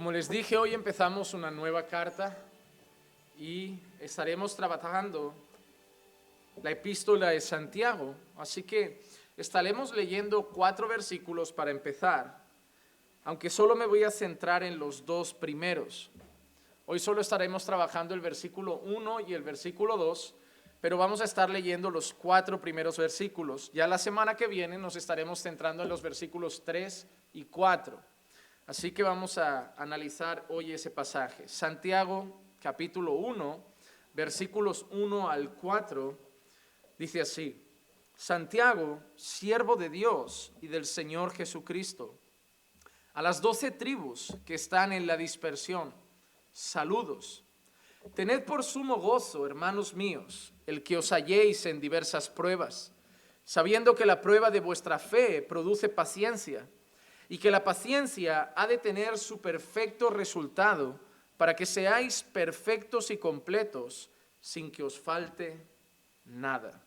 Como les dije, hoy empezamos una nueva carta y estaremos trabajando la epístola de Santiago. Así que estaremos leyendo 4 versículos para empezar, aunque solo me voy a centrar en los 2 primeros. Hoy solo estaremos trabajando el versículo 1 y el versículo 2, pero vamos a estar leyendo los 4 primeros versículos. Ya la semana que viene nos estaremos centrando en los versículos 3 y 4. Así que vamos a analizar hoy ese pasaje. Santiago, capítulo 1, versículos 1 al 4, dice así: Santiago, siervo de Dios y del Señor Jesucristo, a las 12 tribus que están en la dispersión, saludos. Tened por sumo gozo, hermanos míos, el que os halléis en diversas pruebas, sabiendo que la prueba de vuestra fe produce paciencia, y que la paciencia ha de tener su perfecto resultado, para que seáis perfectos y completos, sin que os falte nada.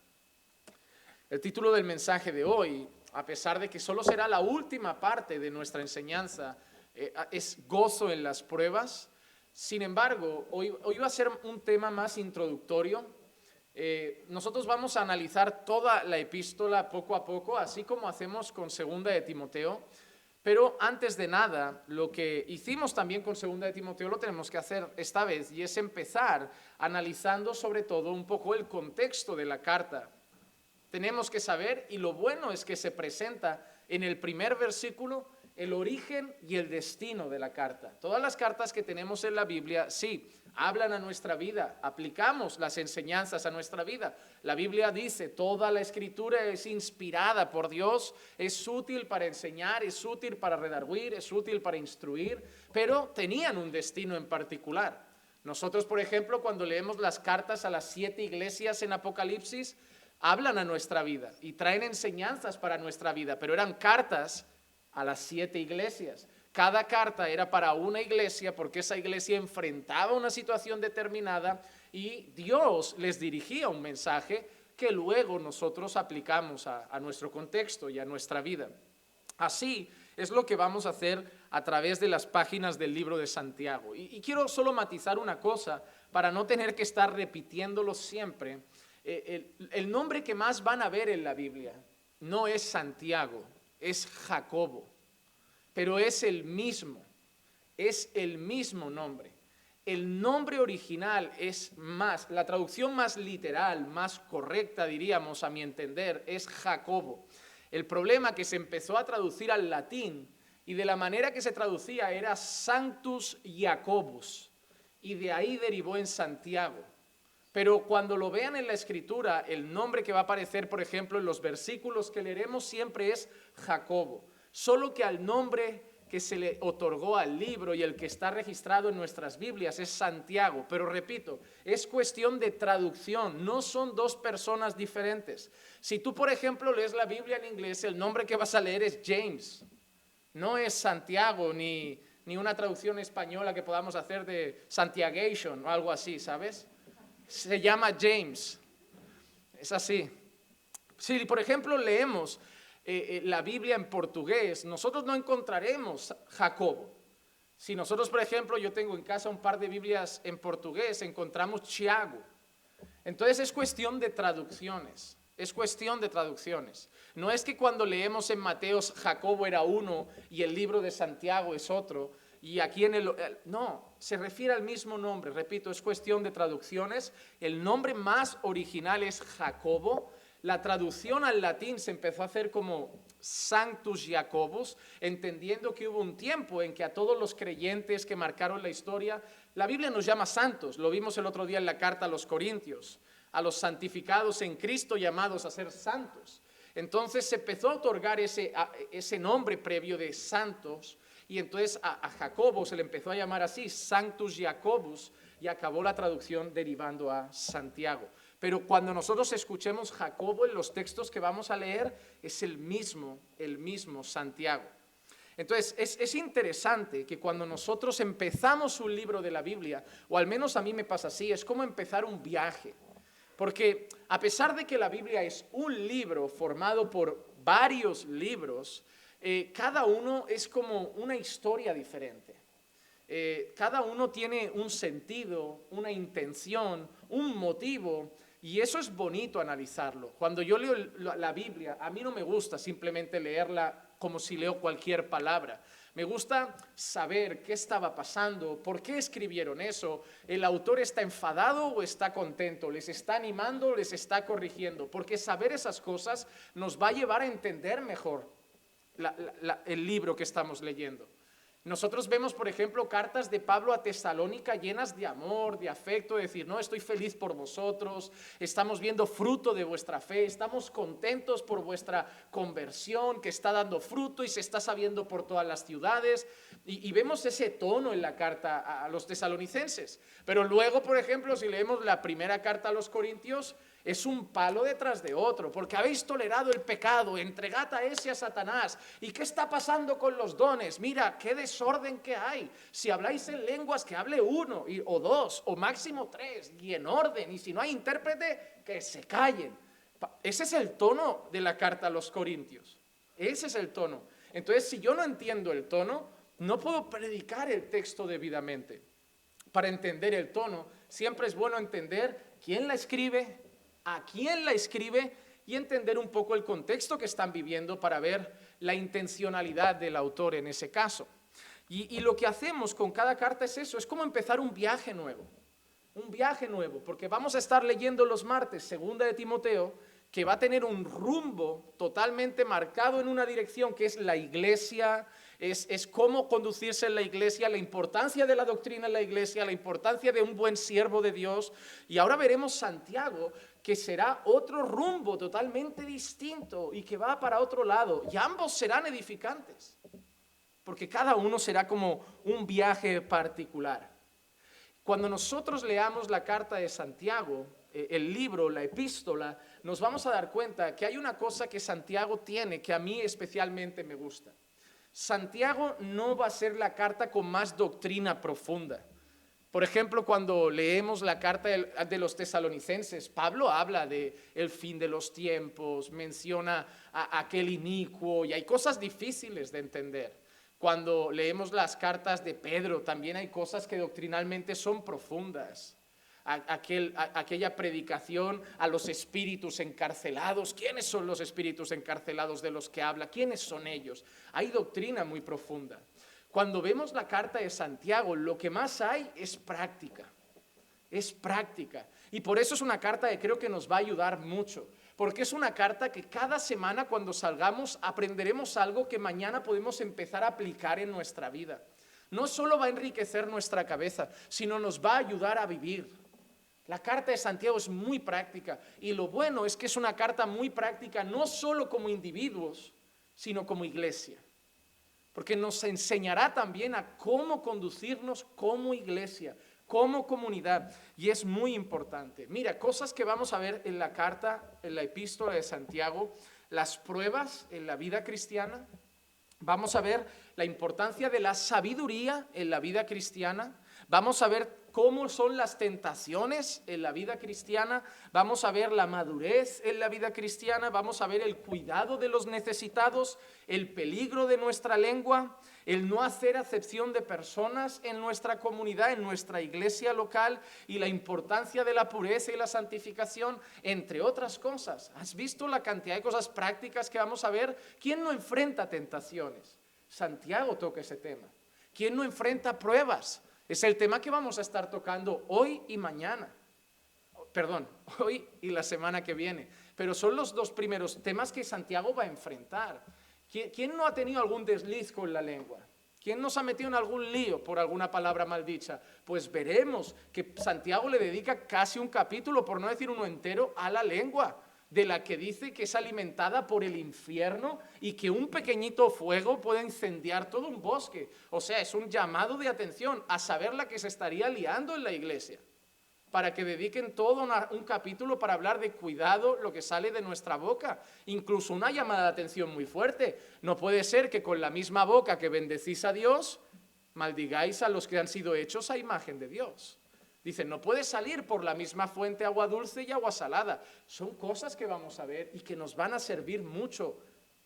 El título del mensaje de hoy, a pesar de que solo será la última parte de nuestra enseñanza, es gozo en las pruebas. Sin embargo, hoy va a ser un tema más introductorio. Nosotros vamos a analizar toda la epístola poco a poco, así como hacemos con Segunda de Timoteo. Pero antes de nada, lo que hicimos también con Segunda de Timoteo lo tenemos que hacer esta vez, y es empezar analizando sobre todo un poco el contexto de la carta. Tenemos que saber, y lo bueno es que se presenta en el primer versículo, el origen y el destino de la carta. Todas las cartas que tenemos en la Biblia, sí, hablan a nuestra vida, aplicamos las enseñanzas a nuestra vida. La Biblia dice, toda la escritura es inspirada por Dios, es útil para enseñar, es útil para redarguir, es útil para instruir, pero tenían un destino en particular. Nosotros, por ejemplo, cuando leemos las cartas a las 7 iglesias en Apocalipsis, hablan a nuestra vida y traen enseñanzas para nuestra vida, pero eran cartas a las 7 iglesias. Cada carta era para una iglesia porque esa iglesia enfrentaba una situación determinada y Dios les dirigía un mensaje que luego nosotros aplicamos a nuestro contexto y a nuestra vida. Así es lo que vamos a hacer a través de las páginas del libro de Santiago. Y quiero solo matizar una cosa para no tener que estar repitiéndolo siempre. El nombre que más van a ver en la Biblia no es Santiago, es Jacobo, pero es el mismo nombre. El nombre original es más, la traducción más literal, más correcta diríamos a mi entender, es Jacobo. El problema que se empezó a traducir al latín y de la manera que se traducía era Sanctus Jacobus y de ahí derivó en Santiago. Pero cuando lo vean en la escritura, el nombre que va a aparecer, por ejemplo, en los versículos que leeremos siempre es Jacobo. Solo que al nombre que se le otorgó al libro y el que está registrado en nuestras Biblias es Santiago. Pero repito, es cuestión de traducción, no son 2 personas diferentes. Si tú, por ejemplo, lees la Biblia en inglés, el nombre que vas a leer es James. No es Santiago ni una traducción española que podamos hacer de Santiagation o algo así, ¿sabes? Se llama James, es así. Si por ejemplo leemos la Biblia en portugués, nosotros no encontraremos Jacobo. Si nosotros, por ejemplo, yo tengo en casa un par de Biblias en portugués, encontramos Tiago. Entonces es cuestión de traducciones, No es que cuando leemos en Mateos Jacobo era uno y el libro de Santiago es otro. Y aquí no, se refiere al mismo nombre, repito, es cuestión de traducciones. El nombre más original es Jacobo. La traducción al latín se empezó a hacer como Sanctus Jacobus, entendiendo que hubo un tiempo en que a todos los creyentes que marcaron la historia, la Biblia nos llama santos, lo vimos el otro día en la carta a los Corintios, a los santificados en Cristo llamados a ser santos. Entonces se empezó a otorgar ese nombre previo de santos. Y entonces a Jacobo se le empezó a llamar así, Sanctus Jacobus, y acabó la traducción derivando a Santiago. Pero cuando nosotros escuchemos Jacobo en los textos que vamos a leer, es el mismo Santiago. Entonces es interesante que cuando nosotros empezamos un libro de la Biblia, o al menos a mí me pasa así, es como empezar un viaje. Porque a pesar de que la Biblia es un libro formado por varios libros, cada uno es como una historia diferente. Cada uno tiene un sentido, una intención, un motivo, y eso es bonito analizarlo. Cuando yo leo la Biblia, a mí no me gusta simplemente leerla como si leo cualquier palabra. Me gusta saber qué estaba pasando, por qué escribieron eso, el autor está enfadado o está contento, les está animando o les está corrigiendo, porque saber esas cosas nos va a llevar a entender mejor el libro que estamos leyendo. Nosotros vemos, por ejemplo, cartas de Pablo a Tesalónica llenas de amor, de afecto, de decir, no, estoy feliz por vosotros, estamos viendo fruto de vuestra fe, estamos contentos por vuestra conversión que está dando fruto y se está sabiendo por todas las ciudades. Y vemos ese tono en la carta a los tesalonicenses. Pero luego, por ejemplo, si leemos la primera carta a los corintios, es un palo detrás de otro, porque habéis tolerado el pecado, entregad a ese a Satanás. ¿Y qué está pasando con los dones? Mira, qué desorden que hay. Si habláis en lenguas, que hable uno, o dos, o máximo tres, y en orden. Y si no hay intérprete, que se callen. Ese es el tono de la carta a los corintios. Ese es el tono. Entonces, si yo no entiendo el tono, no puedo predicar el texto debidamente. Para entender el tono, siempre es bueno entender quién la escribe, a quién la escribe y entender un poco el contexto que están viviendo para ver la intencionalidad del autor en ese caso. Y lo que hacemos con cada carta es eso, es como empezar un viaje nuevo, porque vamos a estar leyendo los martes, segunda de Timoteo, que va a tener un rumbo totalmente marcado en una dirección que es la iglesia, es cómo conducirse en la iglesia, la importancia de la doctrina en la iglesia, la importancia de un buen siervo de Dios. Y ahora veremos Santiago, que será otro rumbo totalmente distinto y que va para otro lado. Y ambos serán edificantes, porque cada uno será como un viaje particular. Cuando nosotros leamos la carta de Santiago, el libro, la epístola, nos vamos a dar cuenta que hay una cosa que Santiago tiene que a mí especialmente me gusta. Santiago no va a ser la carta con más doctrina profunda. Por ejemplo, cuando leemos la carta de los tesalonicenses, Pablo habla del fin de los tiempos, menciona a aquel inicuo y hay cosas difíciles de entender. Cuando leemos las cartas de Pedro, también hay cosas que doctrinalmente son profundas. Aquella predicación a los espíritus encarcelados. ¿Quiénes son los espíritus encarcelados de los que habla? ¿Quiénes son ellos? Hay doctrina muy profunda. Cuando vemos la carta de Santiago, lo que más hay es práctica. Es práctica. Y por eso es una carta que creo que nos va a ayudar mucho. Porque es una carta que cada semana cuando salgamos aprenderemos algo que mañana podemos empezar a aplicar en nuestra vida. No solo va a enriquecer nuestra cabeza, sino nos va a ayudar a vivir. La carta de Santiago es muy práctica y lo bueno es que es una carta muy práctica no solo como individuos, sino como iglesia. Porque nos enseñará también a cómo conducirnos como iglesia, como comunidad. Y es muy importante. Mira, cosas que vamos a ver en la carta, en la epístola de Santiago, las pruebas en la vida cristiana. Vamos a ver la importancia de la sabiduría en la vida cristiana. Vamos a ver cómo son las tentaciones en la vida cristiana, vamos a ver la madurez en la vida cristiana, vamos a ver el cuidado de los necesitados, el peligro de nuestra lengua, el no hacer acepción de personas en nuestra comunidad, en nuestra iglesia local y la importancia de la pureza y la santificación, entre otras cosas. ¿Has visto la cantidad de cosas prácticas que vamos a ver? ¿Quién no enfrenta tentaciones? Santiago toca ese tema. ¿Quién no enfrenta pruebas? Es el tema que vamos a estar tocando hoy y mañana. Perdón, hoy y la semana que viene. Pero son los dos primeros temas que Santiago va a enfrentar. ¿Quién no ha tenido algún desliz con la lengua? ¿Quién nos ha metido en algún lío por alguna palabra maldicha? Pues veremos que Santiago le dedica casi un capítulo, por no decir uno entero, a la lengua, de la que dice que es alimentada por el infierno y que un pequeñito fuego puede incendiar todo un bosque. O sea, es un llamado de atención a saber la que se estaría liando en la iglesia, para que dediquen todo un capítulo para hablar de cuidado lo que sale de nuestra boca. Incluso una llamada de atención muy fuerte. No puede ser que con la misma boca que bendecís a Dios, maldigáis a los que han sido hechos a imagen de Dios. Dicen, no puede salir por la misma fuente agua dulce y agua salada. Son cosas que vamos a ver y que nos van a servir mucho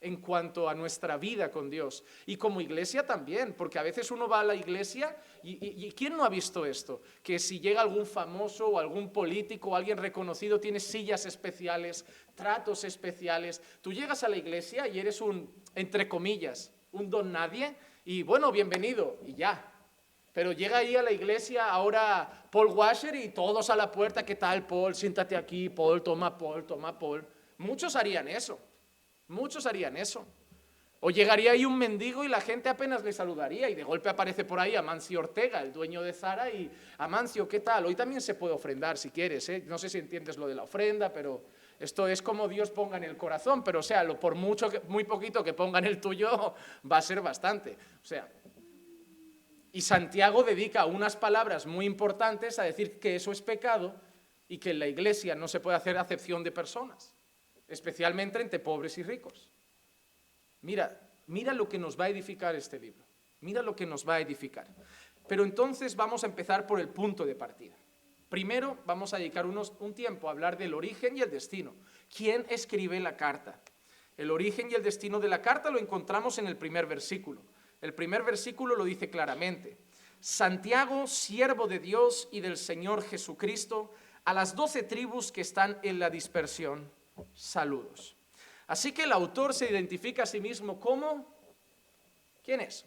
en cuanto a nuestra vida con Dios. Y como iglesia también, porque a veces uno va a la iglesia y ¿quién no ha visto esto? Que si llega algún famoso o algún político o alguien reconocido, tiene sillas especiales, tratos especiales. Tú llegas a la iglesia y eres un, entre comillas, un don nadie y bueno, bienvenido y ya. Pero llega ahí a la iglesia ahora Paul Washer y todos a la puerta, ¿qué tal Paul? Siéntate aquí, Paul, toma Paul, toma Paul. Muchos harían eso. Muchos harían eso. O llegaría ahí un mendigo y la gente apenas le saludaría y de golpe aparece por ahí Amancio Ortega, el dueño de Zara, y Amancio, ¿qué tal? Hoy también se puede ofrendar si quieres, ¿eh? No sé si entiendes lo de la ofrenda, pero esto es como Dios ponga en el corazón, pero o sea, por mucho, muy poquito que ponga en el tuyo va a ser bastante. O sea, y Santiago dedica unas palabras muy importantes a decir que eso es pecado y que en la iglesia no se puede hacer acepción de personas, especialmente entre pobres y ricos. Mira lo que nos va a edificar este libro. Mira lo que nos va a edificar. Pero entonces vamos a empezar por el punto de partida. Primero vamos a dedicar un tiempo a hablar del origen y el destino. ¿Quién escribe la carta? El origen y el destino de la carta lo encontramos en el primer versículo. El primer versículo lo dice claramente. Santiago, siervo de Dios y del Señor Jesucristo, a las 12 tribus que están en la dispersión, saludos. Así que el autor se identifica a sí mismo como, ¿quién es?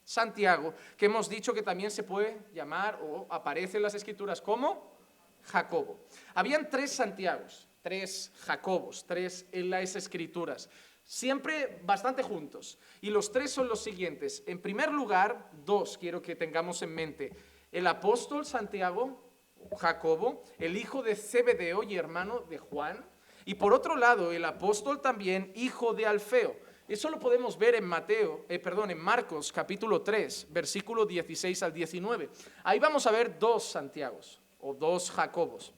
Santiago, que hemos dicho que también se puede llamar o aparece en las Escrituras como Jacobo. Habían 3 Santiagos, 3 Jacobos, 3 en las Escrituras, siempre bastante juntos. Y los 3 son los siguientes. En primer lugar, 2 quiero que tengamos en mente. El apóstol Santiago, Jacobo, el hijo de Zebedeo y hermano de Juan. Y por otro lado, el apóstol también, hijo de Alfeo. Eso lo podemos ver en en Marcos capítulo 3, versículo 16 al 19. Ahí vamos a ver 2 Santiagos o 2 Jacobos.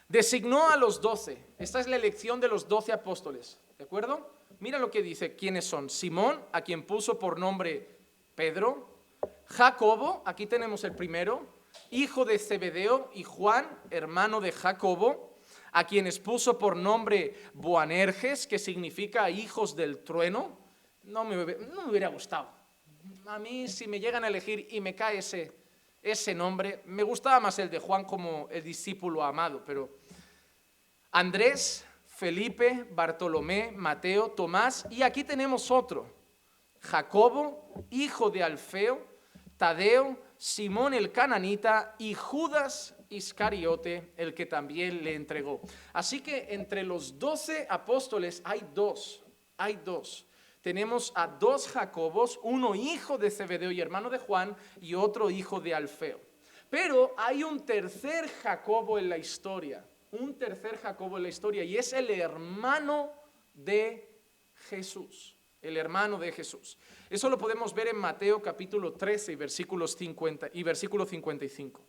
Designó a los 12. Esta es la elección de los 12 apóstoles, ¿de acuerdo? Mira lo que dice, quiénes son. Simón, a quien puso por nombre Pedro. Jacobo, aquí tenemos el primero, hijo de Zebedeo, y Juan, hermano de Jacobo, a quienes puso por nombre Boanerges, que significa hijos del trueno. No me hubiera gustado. A mí, si me llegan a elegir y me cae ese nombre, me gustaba más el de Juan como el discípulo amado, pero Andrés, Felipe, Bartolomé, Mateo, Tomás, y aquí tenemos otro, Jacobo, hijo de Alfeo, Tadeo, Simón el cananita y Judas Iscariote, el que también le entregó. Así que entre los 12 apóstoles hay dos. Tenemos a 2 Jacobos, uno hijo de Zebedeo y hermano de Juan y otro hijo de Alfeo. Pero hay un tercer Jacobo en la historia, y es el hermano de Jesús. El hermano de Jesús. Eso lo podemos ver en Mateo capítulo 13 y versículo 55.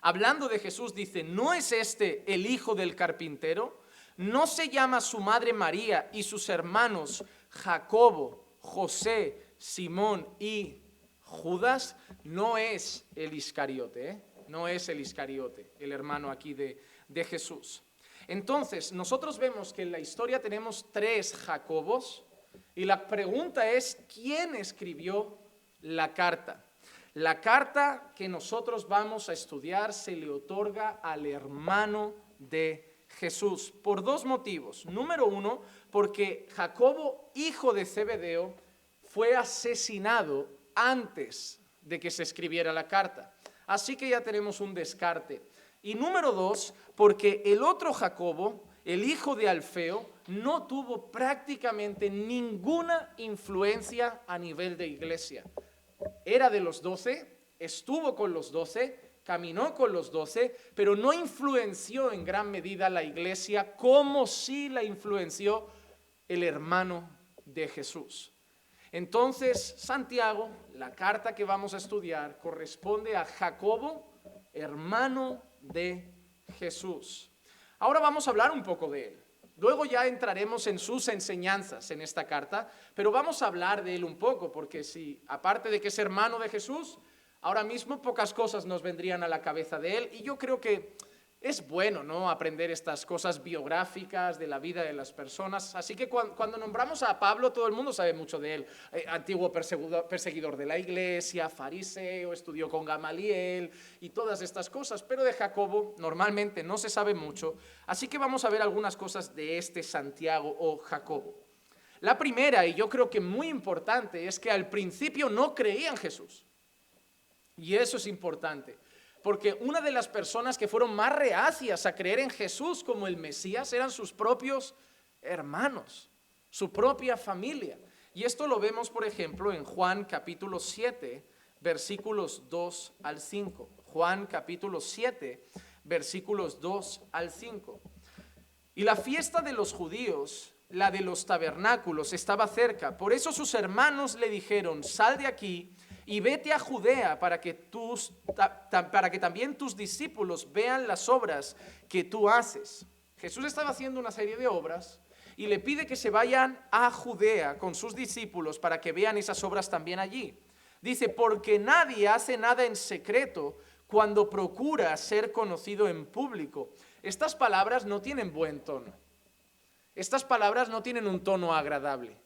Hablando de Jesús dice, ¿no es este el hijo del carpintero? ¿No se llama su madre María y sus hermanos Jacobo, José, Simón y Judas? No es el Iscariote, no es el Iscariote, el hermano aquí de Jesús. Entonces, nosotros vemos que en la historia tenemos 3 Jacobos. Y la pregunta es, ¿quién escribió la carta? La carta que nosotros vamos a estudiar se le otorga al hermano de Jesús por 2 motivos. Número 1, porque Jacobo, hijo de Zebedeo, fue asesinado antes de que se escribiera la carta. Así que ya tenemos un descarte. Y número 2, porque el otro Jacobo, el hijo de Alfeo, no tuvo prácticamente ninguna influencia a nivel de iglesia. Era de los 12, estuvo con los 12, caminó con los 12, pero no influenció en gran medida la iglesia como sí la influenció el hermano de Jesús. Entonces, Santiago, la carta que vamos a estudiar, corresponde a Jacobo, hermano de Jesús. Ahora vamos a hablar un poco de él. Luego ya entraremos en sus enseñanzas en esta carta, pero vamos a hablar de él un poco, porque si, aparte de que es hermano de Jesús, ahora mismo pocas cosas nos vendrían a la cabeza de él, y yo creo que Es bueno, ¿no?, aprender estas cosas biográficas de la vida de las personas. Así que cuando nombramos a Pablo, todo el mundo sabe mucho de él. Antiguo perseguidor de la iglesia, fariseo, estudió con Gamaliel y todas estas cosas. Pero de Jacobo normalmente no se sabe mucho. Así que vamos a ver algunas cosas de este Santiago o Jacobo. La primera, y yo creo que muy importante, es que al principio no creía en Jesús. Y eso es importante. Porque una de las personas que fueron más reacias a creer en Jesús como el Mesías eran sus propios hermanos, su propia familia. Y esto lo vemos, por ejemplo, en Juan capítulo 7, versículos 2 al 5. Juan capítulo 7, versículos 2 al 5. Y la fiesta de los judíos, la de los tabernáculos, estaba cerca. Por eso sus hermanos le dijeron: sal de aquí y vete a Judea para que también tus discípulos vean las obras que tú haces. Jesús estaba haciendo una serie de obras y le pide que se vayan a Judea con sus discípulos para que vean esas obras también allí. Dice: porque nadie hace nada en secreto cuando procura ser conocido en público. Estas palabras no tienen buen tono. Estas palabras no tienen un tono agradable.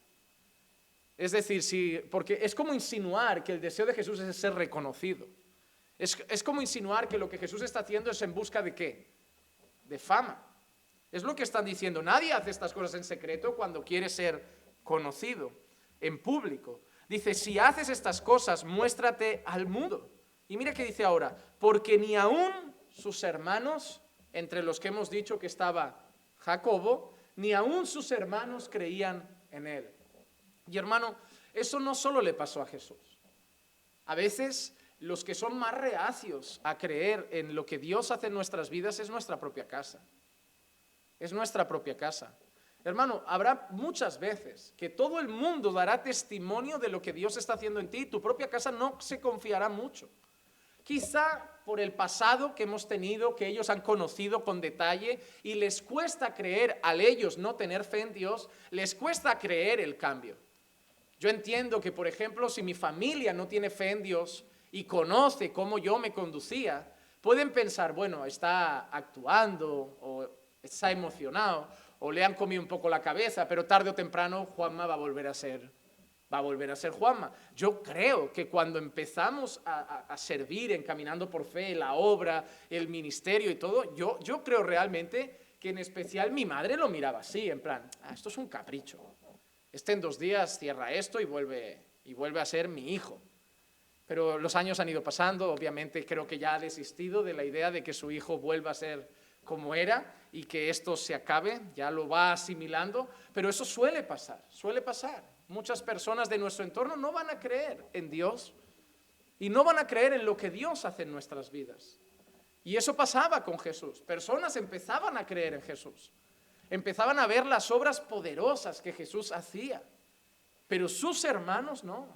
Es decir, porque es como insinuar que el deseo de Jesús es ser reconocido. Es como insinuar que lo que Jesús está haciendo es en busca de ¿qué? De fama. Es lo que están diciendo. Nadie hace estas cosas en secreto cuando quiere ser conocido en público. Dice: si haces estas cosas, muéstrate al mundo. Y mira qué dice ahora: porque ni aún sus hermanos, entre los que hemos dicho que estaba Jacobo, ni aún sus hermanos creían en él. Y hermano, eso no solo le pasó a Jesús. A veces los que son más reacios a creer en lo que Dios hace en nuestras vidas es nuestra propia casa. Es nuestra propia casa. Hermano, habrá muchas veces que todo el mundo dará testimonio de lo que Dios está haciendo en ti y tu propia casa no se confiará mucho. Quizá por el pasado que hemos tenido, que ellos han conocido con detalle y les cuesta creer, al ellos no tener fe en Dios, les cuesta creer el cambio. Yo entiendo que, por ejemplo, si mi familia no tiene fe en Dios y conoce cómo yo me conducía, pueden pensar: bueno, está actuando o está emocionado o le han comido un poco la cabeza, pero tarde o temprano Juanma va a volver a ser Juanma. Yo creo que cuando empezamos a servir en Caminando por Fe, la obra, el ministerio y todo, yo creo realmente que en especial mi madre lo miraba así, en plan: esto es un capricho. En 2 días cierra esto y vuelve a ser mi hijo. Pero los años han ido pasando, obviamente creo que ya ha desistido de la idea de que su hijo vuelva a ser como era y que esto se acabe, ya lo va asimilando, pero eso suele pasar. Muchas personas de nuestro entorno no van a creer en Dios y no van a creer en lo que Dios hace en nuestras vidas. Y eso pasaba con Jesús. Personas empezaban a creer en Jesús. Empezaban a ver las obras poderosas que Jesús hacía, pero sus hermanos no,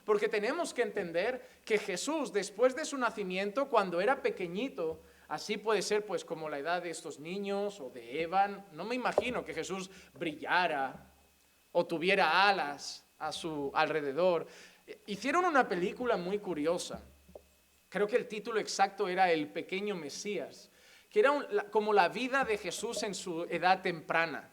porque tenemos que entender que Jesús, después de su nacimiento, cuando era pequeñito, así puede ser pues como la edad de estos niños o de Evan, no me imagino que Jesús brillara o tuviera alas a su alrededor. Hicieron una película muy curiosa, creo que el título exacto era El pequeño Mesías, que era como la vida de Jesús en su edad temprana,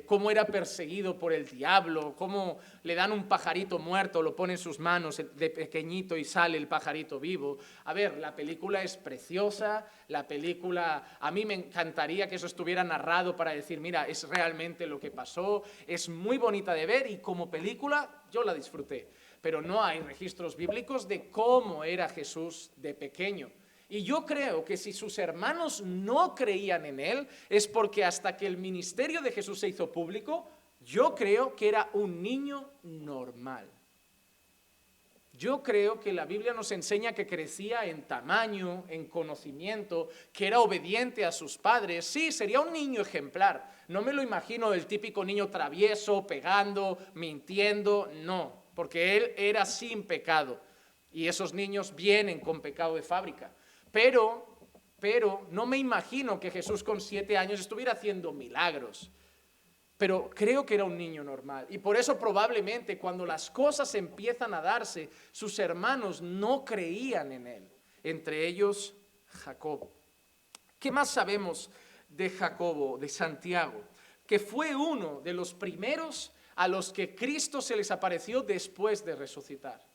cómo era perseguido por el diablo, cómo le dan un pajarito muerto, lo pone en sus manos de pequeñito y sale el pajarito vivo. A ver, la película es preciosa, a mí me encantaría que eso estuviera narrado para decir: mira, es realmente lo que pasó, es muy bonita de ver y como película yo la disfruté, pero no hay registros bíblicos de cómo era Jesús de pequeño. Y yo creo que si sus hermanos no creían en él, es porque hasta que el ministerio de Jesús se hizo público, yo creo que era un niño normal. Yo creo que la Biblia nos enseña que crecía en tamaño, en conocimiento, que era obediente a sus padres. Sí, sería un niño ejemplar. No me lo imagino el típico niño travieso, pegando, mintiendo, no, porque él era sin pecado. Y esos niños vienen con pecado de fábrica. Pero no me imagino que Jesús con 7 años estuviera haciendo milagros. Pero creo que era un niño normal. Y por eso probablemente cuando las cosas empiezan a darse, sus hermanos no creían en él. Entre ellos Jacobo. ¿Qué más sabemos de Jacobo, de Santiago? Que fue uno de los primeros a los que Cristo se les apareció después de resucitar.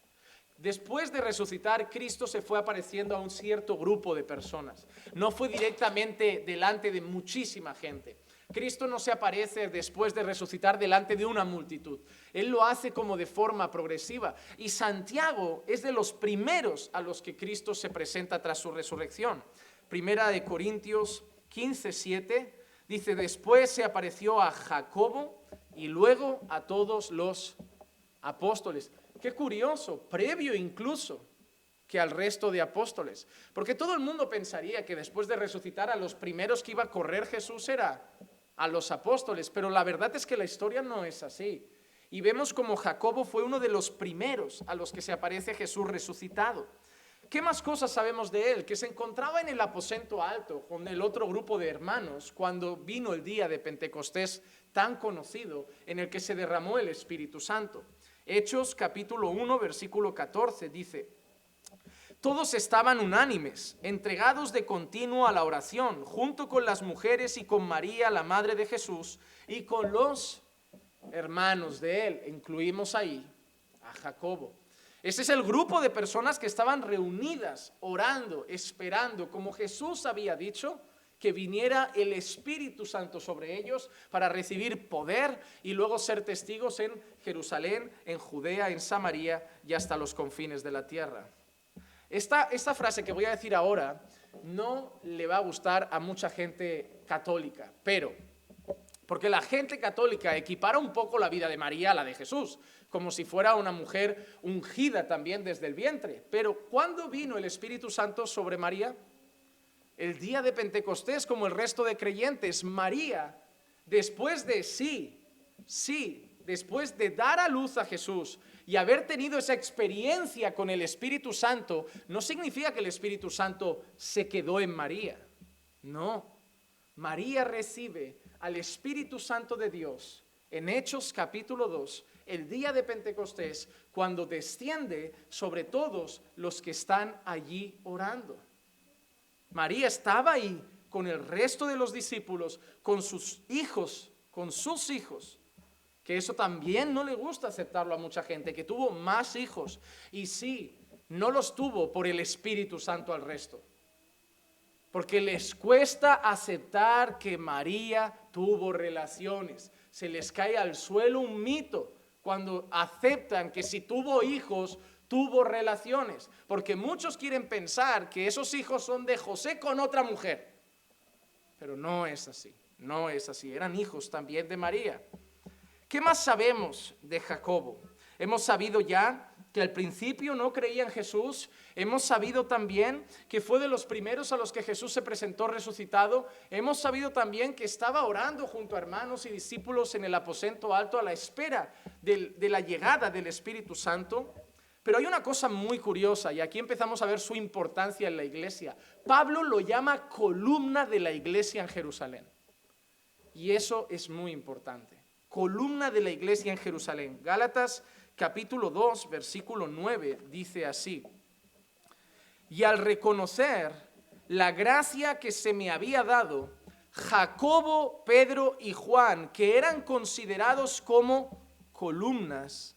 Después de resucitar, Cristo se fue apareciendo a un cierto grupo de personas. No fue directamente delante de muchísima gente. Cristo no se aparece después de resucitar delante de una multitud. Él lo hace como de forma progresiva. Y Santiago es de los primeros a los que Cristo se presenta tras su resurrección. Primera de Corintios 15:7 dice: después se apareció a Jacobo y luego a todos los apóstoles. Qué curioso, previo incluso que al resto de apóstoles. Porque todo el mundo pensaría que después de resucitar a los primeros que iba a correr Jesús era a los apóstoles. Pero la verdad es que la historia no es así. Y vemos como Jacobo fue uno de los primeros a los que se aparece Jesús resucitado. ¿Qué más cosas sabemos de él? Que se encontraba en el aposento alto con el otro grupo de hermanos cuando vino el día de Pentecostés tan conocido en el que se derramó el Espíritu Santo. Hechos capítulo 1 versículo 14 dice: todos estaban unánimes, entregados de continuo a la oración, junto con las mujeres y con María, la madre de Jesús, y con los hermanos de él. Incluimos ahí a Jacobo. Ese es el grupo de personas que estaban reunidas, orando, esperando, como Jesús había dicho, que viniera el Espíritu Santo sobre ellos para recibir poder y luego ser testigos en Jerusalén, en Judea, en Samaria y hasta los confines de la tierra. Esta frase que voy a decir ahora no le va a gustar a mucha gente católica, porque la gente católica equipara un poco la vida de María a la de Jesús, como si fuera una mujer ungida también desde el vientre. Pero ¿cuándo vino el Espíritu Santo sobre María? El día de Pentecostés, como el resto de creyentes. María, después de dar a luz a Jesús y haber tenido esa experiencia con el Espíritu Santo, no significa que el Espíritu Santo se quedó en María. No, María recibe al Espíritu Santo de Dios en Hechos capítulo 2, el día de Pentecostés, cuando desciende sobre todos los que están allí orando. María estaba ahí con el resto de los discípulos, con sus hijos, que eso también no le gusta aceptarlo a mucha gente, que tuvo más hijos, y sí, no los tuvo por el Espíritu Santo al resto, porque les cuesta aceptar que María tuvo relaciones. Se les cae al suelo un mito cuando aceptan que si tuvo hijos, tuvo relaciones, porque muchos quieren pensar que esos hijos son de José con otra mujer, pero no es así, eran hijos también de María. ¿Qué más sabemos de Jacobo? Hemos sabido ya que al principio no creía en Jesús. Hemos sabido también que fue de los primeros a los que Jesús se presentó resucitado. Hemos sabido también que estaba orando junto a hermanos y discípulos en el aposento alto a la espera de la llegada del Espíritu Santo. Pero hay una cosa muy curiosa y aquí empezamos a ver su importancia en la iglesia. Pablo lo llama columna de la iglesia en Jerusalén. Y eso es muy importante. Columna de la iglesia en Jerusalén. Gálatas capítulo 2, versículo 9 dice así: y al reconocer la gracia que se me había dado, Jacobo, Pedro y Juan, que eran considerados como columnas,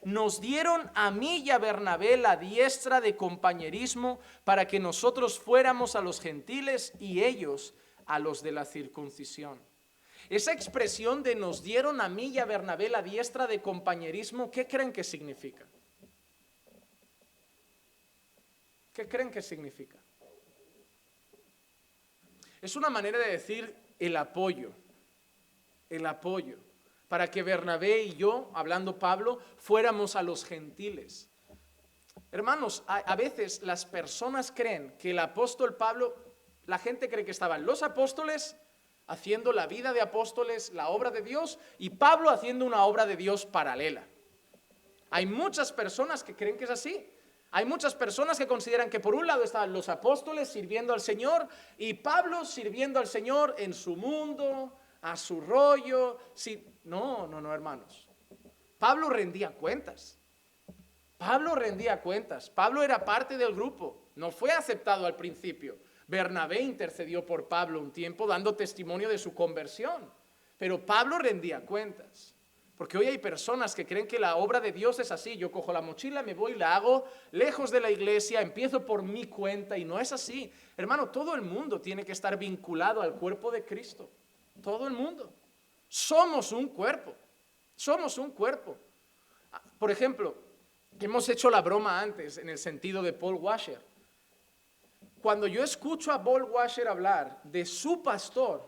nos dieron a mí y a Bernabé la diestra de compañerismo para que nosotros fuéramos a los gentiles y ellos a los de la circuncisión. Esa expresión de nos dieron a mí y a Bernabé la diestra de compañerismo, ¿qué creen que significa? ¿Qué creen que significa? Es una manera de decir el apoyo, para que Bernabé y yo, hablando Pablo, fuéramos a los gentiles. Hermanos, a veces las personas creen que el apóstol Pablo, la gente cree que estaban los apóstoles haciendo la vida de apóstoles, la obra de Dios, y Pablo haciendo una obra de Dios paralela. Hay muchas personas que creen que es así. Hay muchas personas que consideran que por un lado estaban los apóstoles sirviendo al Señor y Pablo sirviendo al Señor en su mundo, a su rollo. No, hermanos. Pablo rendía cuentas. Pablo rendía cuentas, Pablo era parte del grupo, no fue aceptado al principio. Bernabé intercedió por Pablo un tiempo dando testimonio de su conversión, pero Pablo rendía cuentas. Porque hoy hay personas que creen que la obra de Dios es así, yo cojo la mochila, me voy, la hago lejos de la iglesia, empiezo por mi cuenta y no es así. Hermano, todo el mundo tiene que estar vinculado al cuerpo de Cristo, todo el mundo. Somos un cuerpo, somos un cuerpo. Por ejemplo, hemos hecho la broma antes en el sentido de Paul Washer. Cuando yo escucho a Paul Washer hablar de su pastor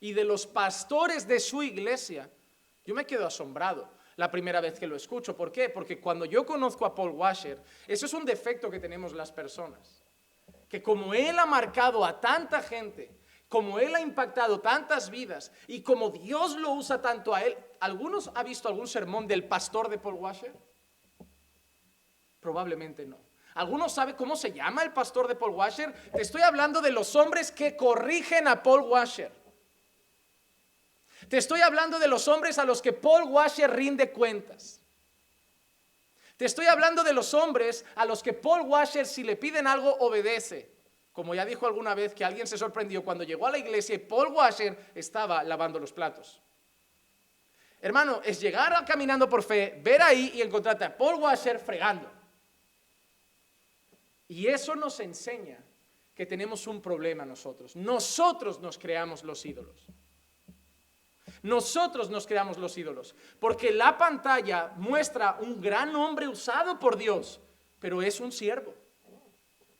y de los pastores de su iglesia, yo me quedo asombrado la primera vez que lo escucho. ¿Por qué? Porque cuando yo conozco a Paul Washer, eso es un defecto que tenemos las personas. Que como él ha marcado a tanta gente, como él ha impactado tantas vidas y como Dios lo usa tanto a él, ¿algunos ha visto algún sermón del pastor de Paul Washer? Probablemente no. ¿Algunos sabe cómo se llama el pastor de Paul Washer? Te estoy hablando de los hombres que corrigen a Paul Washer. Te estoy hablando de los hombres a los que Paul Washer rinde cuentas. Te estoy hablando de los hombres a los que Paul Washer, si le piden algo, obedece. Como ya dijo alguna vez que alguien se sorprendió cuando llegó a la iglesia y Paul Washer estaba lavando los platos. Hermano, es llegar caminando por fe, ver ahí y encontrarte a Paul Washer fregando. Y eso nos enseña que tenemos un problema nosotros. Nosotros nos creamos los ídolos. Nosotros nos creamos los ídolos, porque la pantalla muestra un gran hombre usado por Dios, pero es un siervo,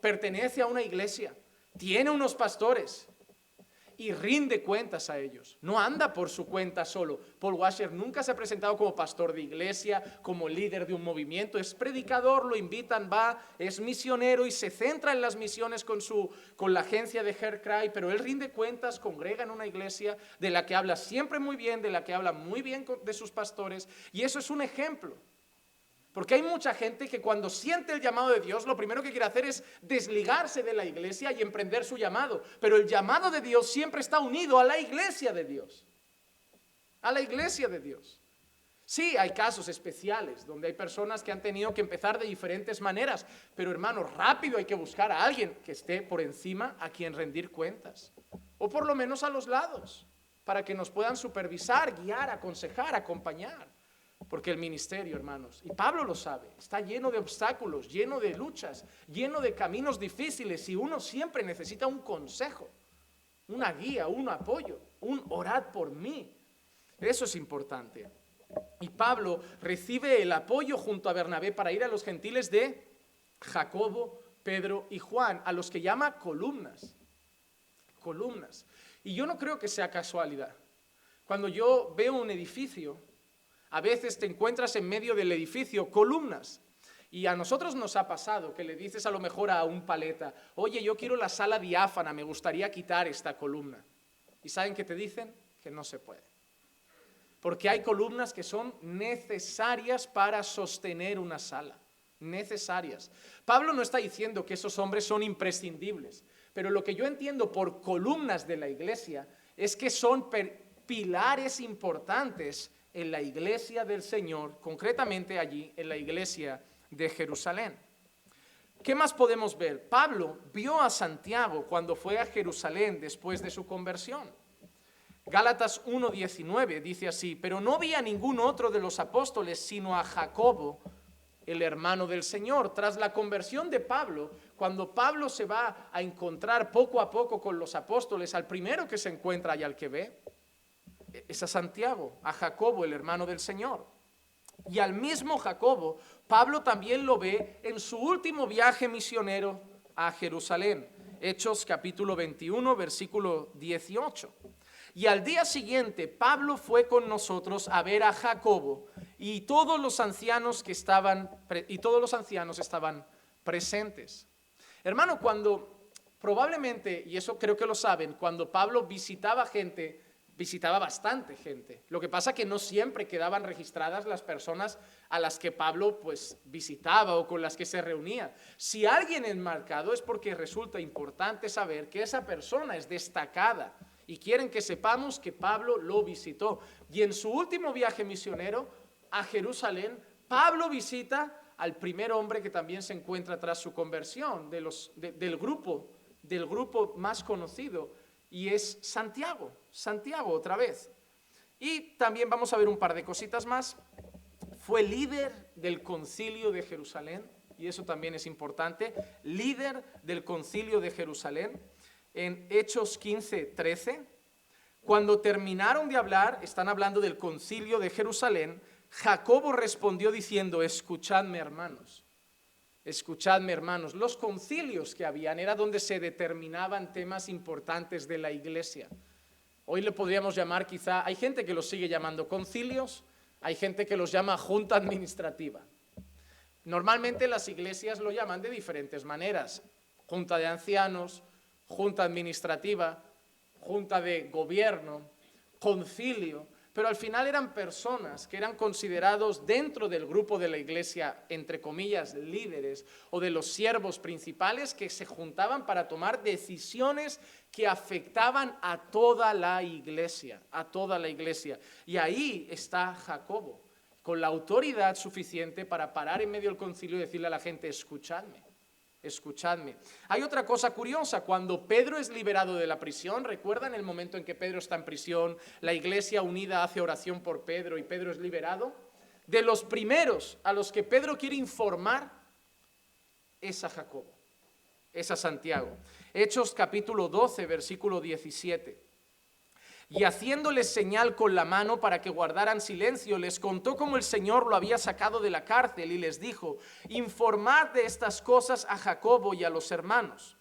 pertenece a una iglesia, tiene unos pastores y rinde cuentas a ellos. No anda por su cuenta solo. Paul Washer nunca se ha presentado como pastor de iglesia, como líder de un movimiento. Es predicador, lo invitan, va, es misionero y se centra en las misiones con la agencia de Hercry, pero él rinde cuentas, congrega en una iglesia de la que habla siempre muy bien, de la que habla muy bien de sus pastores, y eso es un ejemplo. Porque hay mucha gente que cuando siente el llamado de Dios, lo primero que quiere hacer es desligarse de la iglesia y emprender su llamado. Pero el llamado de Dios siempre está unido a la iglesia de Dios. A la iglesia de Dios. Sí, hay casos especiales donde hay personas que han tenido que empezar de diferentes maneras. Pero hermano, rápido hay que buscar a alguien que esté por encima a quien rendir cuentas. O por lo menos a los lados, para que nos puedan supervisar, guiar, aconsejar, acompañar. Porque el ministerio, hermanos, y Pablo lo sabe, está lleno de obstáculos, lleno de luchas, lleno de caminos difíciles y uno siempre necesita un consejo, una guía, un apoyo, un orad por mí. Eso es importante. Y Pablo recibe el apoyo junto a Bernabé para ir a los gentiles de Jacobo, Pedro y Juan, a los que llama columnas. Columnas. Y yo no creo que sea casualidad. Cuando yo veo un edificio, a veces te encuentras en medio del edificio columnas. Y a nosotros nos ha pasado que le dices a lo mejor a un paleta, oye, yo quiero la sala diáfana, me gustaría quitar esta columna. ¿Y saben qué te dicen? Que no se puede. Porque hay columnas que son necesarias para sostener una sala. Necesarias. Pablo no está diciendo que esos hombres son imprescindibles, pero lo que yo entiendo por columnas de la iglesia es que son pilares importantes en la iglesia del Señor, concretamente allí en la iglesia de Jerusalén. ¿Qué más podemos ver? Pablo vio a Santiago cuando fue a Jerusalén después de su conversión. Gálatas 1:19 dice así, pero no vi a ningún otro de los apóstoles sino a Jacobo, el hermano del Señor. Tras la conversión de Pablo, cuando Pablo se va a encontrar poco a poco con los apóstoles, al primero que se encuentra y al que ve, es a Santiago, a Jacobo, el hermano del Señor. Y al mismo Jacobo, Pablo también lo ve en su último viaje misionero a Jerusalén. Hechos capítulo 21, versículo 18. Y al día siguiente, Pablo fue con nosotros a ver a Jacobo y todos los ancianos estaban presentes. Hermano, cuando probablemente, y eso creo que lo saben, cuando Pablo visitaba gente, visitaba bastante gente. Lo que pasa que no siempre quedaban registradas las personas a las que Pablo pues visitaba o con las que se reunía. Si alguien es marcado es porque resulta importante saber que esa persona es destacada y quieren que sepamos que Pablo lo visitó. Y en su último viaje misionero a Jerusalén, Pablo visita al primer hombre que también se encuentra tras su conversión, del grupo más conocido, y es Santiago. Santiago otra vez. Y también vamos a ver un par de cositas más. Fue líder del concilio de Jerusalén, y eso también es importante, líder del concilio de Jerusalén, en Hechos 15:13. Cuando terminaron de hablar, están hablando del concilio de Jerusalén, Jacobo respondió diciendo, escuchadme hermanos, los concilios que habían era donde se determinaban temas importantes de la iglesia. Hoy le podríamos llamar quizá, hay gente que los sigue llamando concilios, hay gente que los llama junta administrativa. Normalmente las iglesias lo llaman de diferentes maneras, junta de ancianos, junta administrativa, junta de gobierno, concilio, pero al final eran personas que eran considerados dentro del grupo de la iglesia, entre comillas, líderes o de los siervos principales que se juntaban para tomar decisiones que afectaban a toda la iglesia, Y ahí está Jacobo, con la autoridad suficiente para parar en medio del concilio y decirle a la gente, escuchadme. Hay otra cosa curiosa, cuando Pedro es liberado de la prisión, ¿recuerdan el momento en que Pedro está en prisión? La iglesia unida hace oración por Pedro y Pedro es liberado. De los primeros a los que Pedro quiere informar es a Jacobo, es a Santiago. Hechos capítulo 12, versículo 17. Y haciéndoles señal con la mano para que guardaran silencio, les contó cómo el Señor lo había sacado de la cárcel y les dijo, informad de estas cosas a Jacobo y a los hermanos.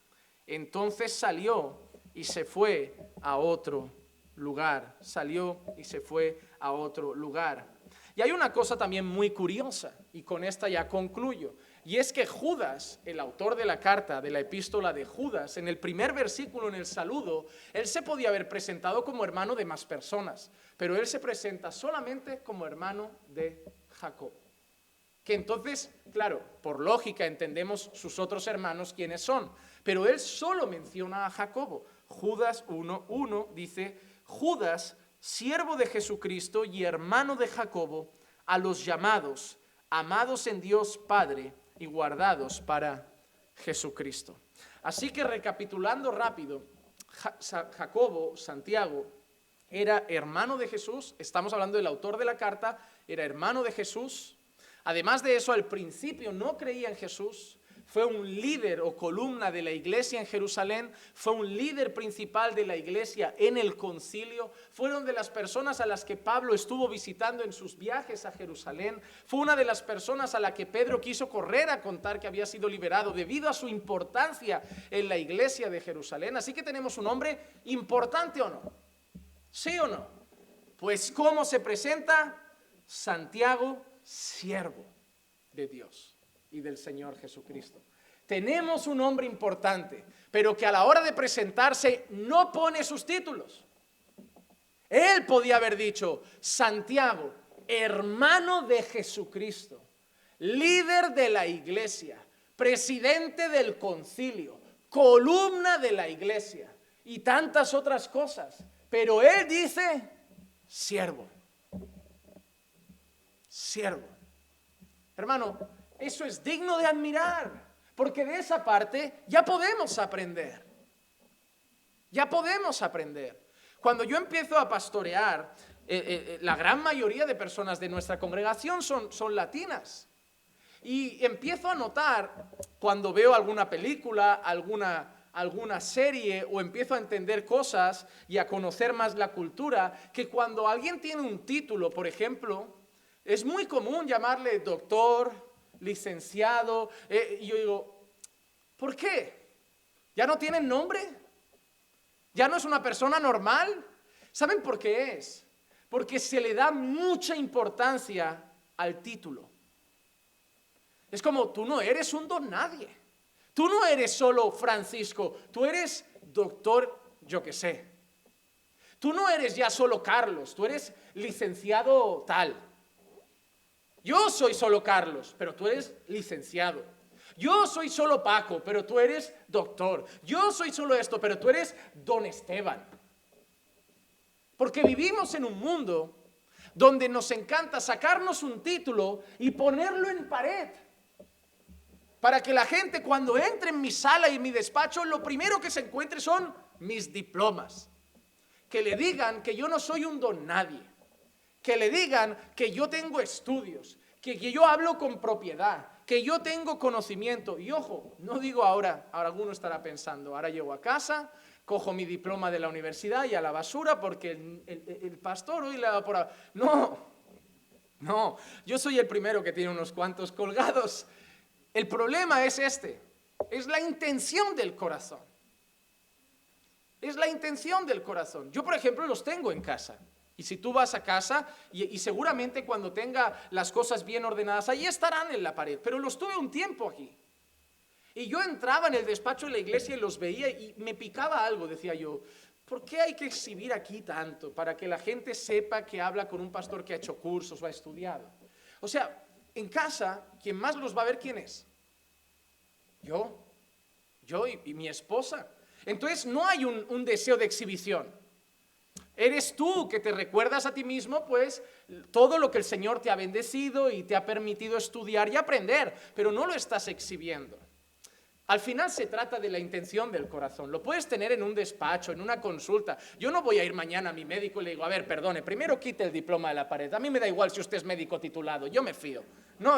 Entonces salió y se fue a otro lugar. Y hay una cosa también muy curiosa, y con esta ya concluyo, y es que Judas, el autor de la carta, de la epístola de Judas, en el primer versículo, en el saludo, él se podía haber presentado como hermano de más personas, pero él se presenta solamente como hermano de Jacob. Que entonces, claro, por lógica entendemos sus otros hermanos quiénes son, pero él solo menciona a Jacobo. Judas 1:1 dice, Judas, siervo de Jesucristo y hermano de Jacobo, a los llamados, amados en Dios Padre y guardados para Jesucristo. Así que recapitulando rápido, Jacobo, Santiago, era hermano de Jesús, estamos hablando del autor de la carta, era hermano de Jesús. Además de eso, al principio no creía en Jesús, fue un líder o columna de la iglesia en Jerusalén, fue un líder principal de la iglesia en el concilio, fueron de las personas a las que Pablo estuvo visitando en sus viajes a Jerusalén, fue una de las personas a la que Pedro quiso correr a contar que había sido liberado debido a su importancia en la iglesia de Jerusalén. Así que tenemos un hombre importante, ¿o no? ¿Sí o no? Pues ¿cómo se presenta? Santiago, siervo de Dios y del Señor Jesucristo. Tenemos un hombre importante, pero que a la hora de presentarse no pone sus títulos. Él podía haber dicho, Santiago, hermano de Jesucristo, líder de la iglesia, presidente del concilio, columna de la iglesia y tantas otras cosas. Pero él dice, siervo. Hermano, eso es digno de admirar, porque de esa parte ya podemos aprender. Cuando yo empiezo a pastorear, la gran mayoría de personas de nuestra congregación son latinas. Y empiezo a notar, cuando veo alguna película, alguna serie, o empiezo a entender cosas y a conocer más la cultura, que cuando alguien tiene un título, por ejemplo, es muy común llamarle doctor, licenciado, y yo digo, ¿por qué? ¿Ya no tienen nombre? ¿Ya no es una persona normal? ¿Saben por qué es? Porque se le da mucha importancia al título. Es como, tú no eres un don nadie. Tú no eres solo Francisco, tú eres doctor, yo qué sé. Tú no eres ya solo Carlos, tú eres licenciado tal. Yo soy solo Carlos, pero tú eres licenciado. Yo soy solo Paco, pero tú eres doctor. Yo soy solo esto, pero tú eres don Esteban. Porque vivimos en un mundo donde nos encanta sacarnos un título y ponerlo en pared. para que la gente cuando entre en mi sala y en mi despacho, lo primero que se encuentre son mis diplomas. Que le digan que yo no soy un don nadie, que le digan que yo tengo estudios, que yo hablo con propiedad, que yo tengo conocimiento. Y ojo, no digo ahora alguno estará pensando, ahora llego a casa, cojo mi diploma de la universidad y a la basura porque el pastor hoy le ha dado por ahí. No, yo soy el primero que tiene unos cuantos colgados. El problema es es la intención del corazón. Es la intención del corazón. Yo, por ejemplo, los tengo en casa. Y si tú vas a casa, y seguramente cuando tenga las cosas bien ordenadas, ahí estarán en la pared. Pero los tuve un tiempo aquí. Y yo entraba en el despacho de la iglesia y los veía y me picaba algo. Decía yo, ¿por qué hay que exhibir aquí tanto? Para que la gente sepa que habla con un pastor que ha hecho cursos o ha estudiado. O sea, en casa, quien más los va a ver, ¿quién es? Yo y mi esposa. Entonces no hay un deseo de exhibición. Eres tú que te recuerdas a ti mismo, pues, todo lo que el Señor te ha bendecido y te ha permitido estudiar y aprender, pero no lo estás exhibiendo. Al final se trata de la intención del corazón. Lo puedes tener en un despacho, en una consulta. Yo no voy a ir mañana a mi médico y le digo, a ver, perdone, primero quite el diploma de la pared. A mí me da igual si usted es médico titulado, yo me fío. No,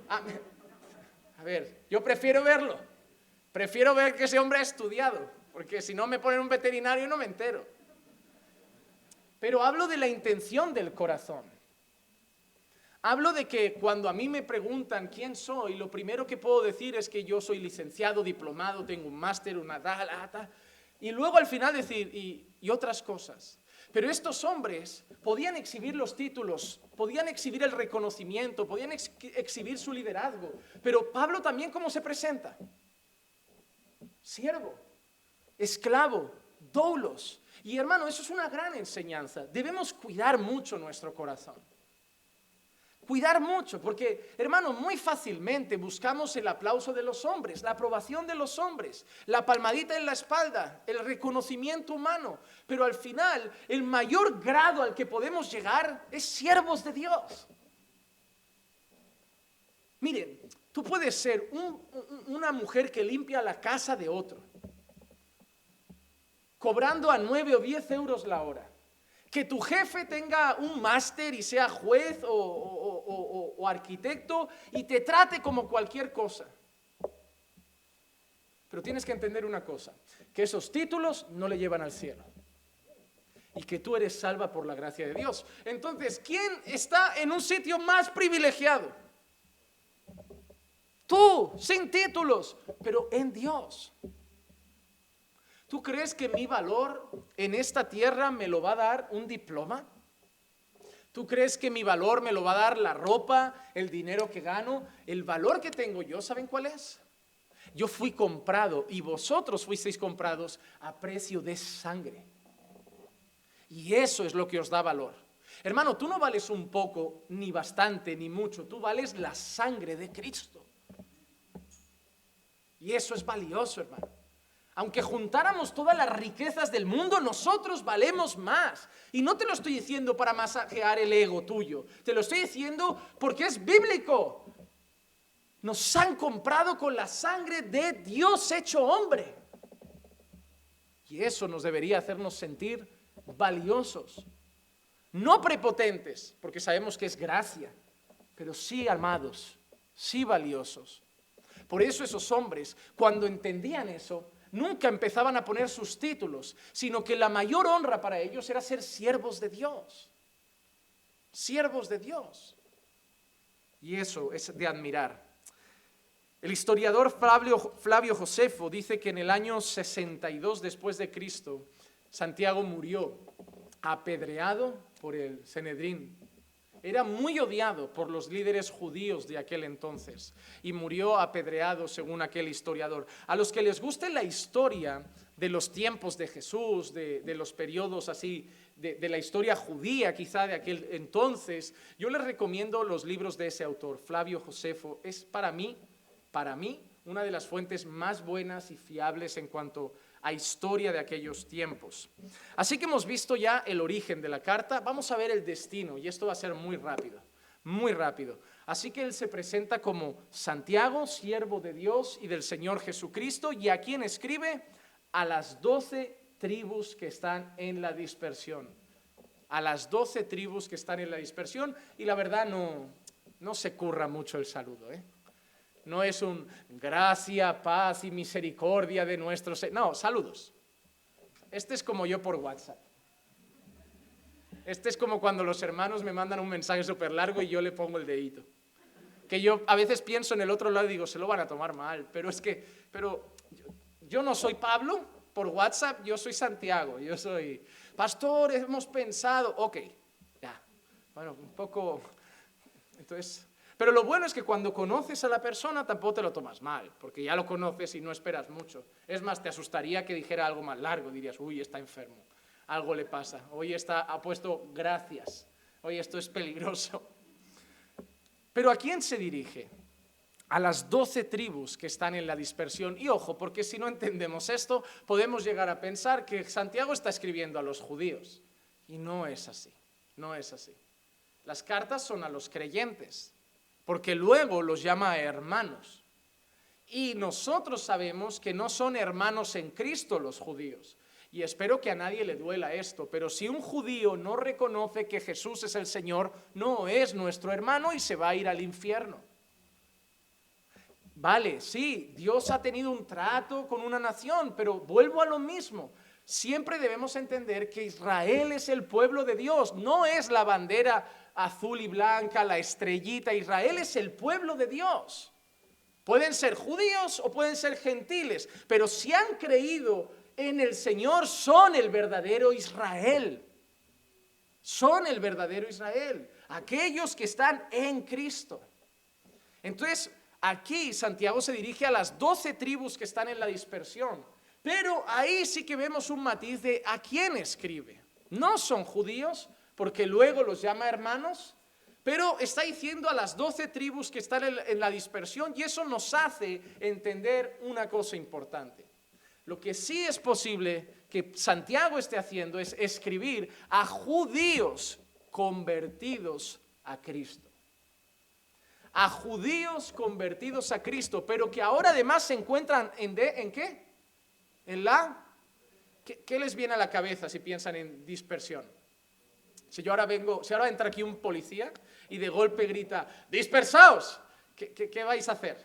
a ver, yo prefiero verlo. Prefiero ver que ese hombre ha estudiado, porque si no me ponen un veterinario no me entero. Pero hablo de la intención del corazón. Hablo de que cuando a mí me preguntan quién soy, lo primero que puedo decir es que yo soy licenciado, diplomado, tengo un máster, una tal, y luego al final decir, y otras cosas. Pero estos hombres podían exhibir los títulos, podían exhibir el reconocimiento, podían exhibir su liderazgo. Pero Pablo también, ¿cómo se presenta? Siervo, esclavo, doulos. Y hermano, eso es una gran enseñanza. Debemos cuidar mucho nuestro corazón. Cuidar mucho, porque hermano, muy fácilmente buscamos el aplauso de los hombres, la aprobación de los hombres, la palmadita en la espalda, el reconocimiento humano. Pero al final, el mayor grado al que podemos llegar es siervos de Dios. Miren, tú puedes ser una mujer que limpia la casa de otro, cobrando a 9 o 10 euros la hora. Que tu jefe tenga un máster y sea juez o arquitecto y te trate como cualquier cosa. Pero tienes que entender una cosa, que esos títulos no le llevan al cielo. Y que tú eres salva por la gracia de Dios. Entonces, ¿quién está en un sitio más privilegiado? Tú, sin títulos, pero en Dios. ¿Tú crees que mi valor en esta tierra me lo va a dar un diploma? ¿Tú crees que mi valor me lo va a dar la ropa, el dinero que gano? El valor que tengo yo, ¿saben cuál es? Yo fui comprado y vosotros fuisteis comprados a precio de sangre. Y eso es lo que os da valor. Hermano, tú no vales un poco, ni bastante, ni mucho. Tú vales la sangre de Cristo. Y eso es valioso, hermano. Aunque juntáramos todas las riquezas del mundo, nosotros valemos más. Y no te lo estoy diciendo para masajear el ego tuyo. Te lo estoy diciendo porque es bíblico. Nos han comprado con la sangre de Dios hecho hombre. Y eso nos debería hacernos sentir valiosos. No prepotentes, porque sabemos que es gracia. Pero sí amados, sí valiosos. Por eso esos hombres, cuando entendían eso, nunca empezaban a poner sus títulos, sino que la mayor honra para ellos era ser siervos de Dios. Siervos de Dios. Y eso es de admirar. El historiador Flavio Josefo dice que en el año 62 después de Cristo, Santiago murió apedreado por el Sanedrín. Era muy odiado por los líderes judíos de aquel entonces y murió apedreado según aquel historiador. A los que les guste la historia de los tiempos de Jesús, de los periodos así, de la historia judía quizá de aquel entonces, yo les recomiendo los libros de ese autor, Flavio Josefo. Es para mí, una de las fuentes más buenas y fiables en cuanto a historia de aquellos tiempos. Así que hemos visto ya el origen de la carta, vamos a ver el destino, y esto va a ser muy rápido. muy rápido. Así que él se presenta como Santiago, siervo de Dios y del Señor Jesucristo, y a quien escribe a las 12 tribus que están en la dispersión. A las 12 tribus que están en la dispersión, y la verdad no se curra mucho el saludo, ¿eh? No es un gracia, paz y misericordia de nuestros... No, saludos. Este es como yo por WhatsApp. Este es como cuando los hermanos me mandan un mensaje súper largo y yo le pongo el dedito. Que yo a veces pienso en el otro lado y digo, se lo van a tomar mal. Pero yo no soy Pablo por WhatsApp, yo soy Santiago. Yo soy, pastor, hemos pensado. Ok, ya. Bueno, un poco... Entonces... Pero lo bueno es que cuando conoces a la persona tampoco te lo tomas mal, porque ya lo conoces y no esperas mucho. Es más, te asustaría que dijera algo más largo, dirías, uy, está enfermo, algo le pasa, hoy ha puesto gracias, hoy esto es peligroso. Pero ¿a quién se dirige? A las 12 tribus que están en la dispersión. Y ojo, porque si no entendemos esto, podemos llegar a pensar que Santiago está escribiendo a los judíos. Y no es así, no es así. Las cartas son a los creyentes, porque luego los llama hermanos. Y nosotros sabemos que no son hermanos en Cristo los judíos. Y espero que a nadie le duela esto, pero si un judío no reconoce que Jesús es el Señor, no es nuestro hermano y se va a ir al infierno. Vale, sí, Dios ha tenido un trato con una nación, pero vuelvo a lo mismo. Siempre debemos entender que Israel es el pueblo de Dios, no es la bandera azul y blanca, la estrellita. Israel es el pueblo de Dios. Pueden ser judíos o pueden ser gentiles, pero si han creído en el Señor, son el verdadero Israel. Son el verdadero Israel, aquellos que están en Cristo. Entonces, aquí Santiago se dirige a las 12 tribus que están en la dispersión, pero ahí sí que vemos un matiz de a quién escribe. No son judíos, porque luego los llama hermanos, pero está diciendo a las 12 tribus que están en la dispersión, y eso nos hace entender una cosa importante. Lo que sí es posible que Santiago esté haciendo es escribir a judíos convertidos a Cristo. A judíos convertidos a Cristo, pero que ahora además se encuentran ¿en qué? ¿Qué les viene a la cabeza si piensan en dispersión? Si ahora entra aquí un policía y de golpe grita, ¡dispersaos! ¿Qué vais a hacer?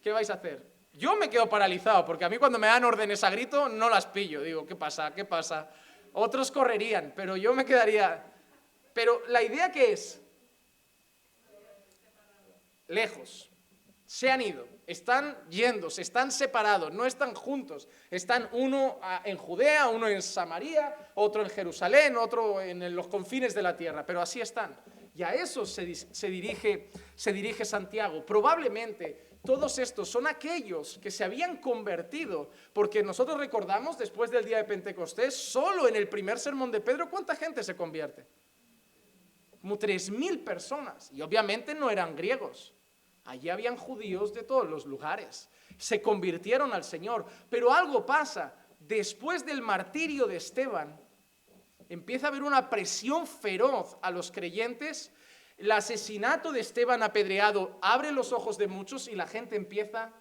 ¿Qué vais a hacer? Yo me quedo paralizado, porque a mí cuando me dan órdenes a grito no las pillo. Digo, ¿qué pasa? ¿Qué pasa? Otros correrían, pero yo me quedaría... Pero la idea que es, lejos, se han ido, están yendo, se están separados, no están juntos, están uno en Judea, uno en Samaria, otro en Jerusalén, otro en los confines de la tierra, pero así están. Y a eso se dirige Santiago. Probablemente todos estos son aquellos que se habían convertido, porque nosotros recordamos después del día de Pentecostés, solo en el primer sermón de Pedro, ¿cuánta gente se convierte? Como 3,000 personas, y obviamente no eran griegos. Allí habían judíos de todos los lugares, se convirtieron al Señor, pero algo pasa, después del martirio de Esteban, empieza a haber una presión feroz a los creyentes, el asesinato de Esteban apedreado abre los ojos de muchos y la gente empieza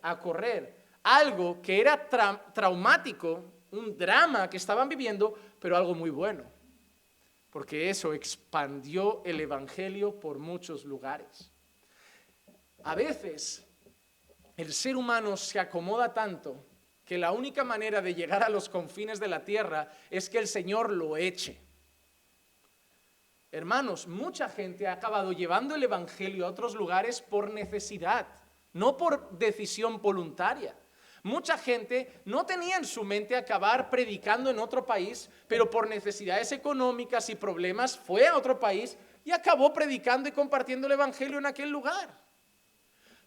a correr, algo que era traumático, un drama que estaban viviendo, pero algo muy bueno, porque eso expandió el evangelio por muchos lugares. A veces el ser humano se acomoda tanto que la única manera de llegar a los confines de la tierra es que el Señor lo eche. Hermanos, mucha gente ha acabado llevando el evangelio a otros lugares por necesidad, no por decisión voluntaria. Mucha gente no tenía en su mente acabar predicando en otro país, pero por necesidades económicas y problemas fue a otro país y acabó predicando y compartiendo el evangelio en aquel lugar.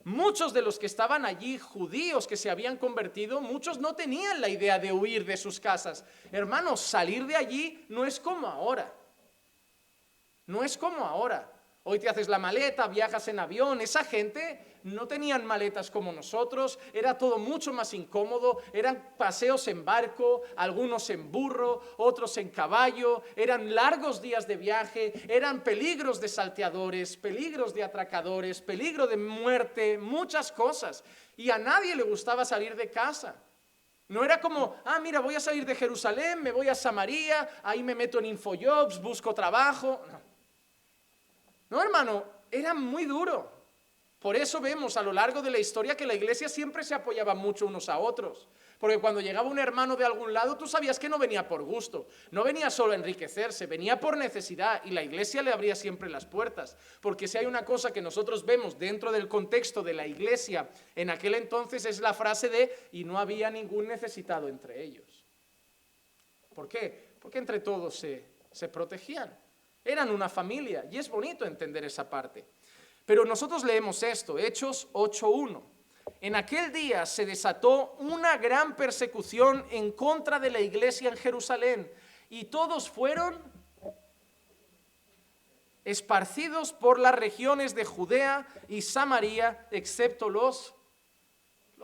Muchos de los que estaban allí, judíos que se habían convertido, muchos no tenían la idea de huir de sus casas. Hermanos, salir de allí no es como ahora. No es como ahora. Hoy te haces la maleta, viajas en avión. Esa gente no tenían maletas como nosotros, era todo mucho más incómodo, eran paseos en barco, algunos en burro, otros en caballo, eran largos días de viaje, eran peligros de salteadores, peligros de atracadores, peligro de muerte, muchas cosas. Y a nadie le gustaba salir de casa. No era como, mira, voy a salir de Jerusalén, me voy a Samaria, ahí me meto en Infojobs, busco trabajo. No, hermano, era muy duro. Por eso vemos a lo largo de la historia que la iglesia siempre se apoyaba mucho unos a otros. Porque cuando llegaba un hermano de algún lado, tú sabías que no venía por gusto, no venía solo a enriquecerse, venía por necesidad y la iglesia le abría siempre las puertas. Porque si hay una cosa que nosotros vemos dentro del contexto de la iglesia en aquel entonces es la frase de y no había ningún necesitado entre ellos. ¿Por qué? Porque entre todos se protegían. Eran una familia y es bonito entender esa parte. Pero nosotros leemos esto, Hechos 8:1. En aquel día se desató una gran persecución en contra de la iglesia en Jerusalén y todos fueron esparcidos por las regiones de Judea y Samaria, excepto los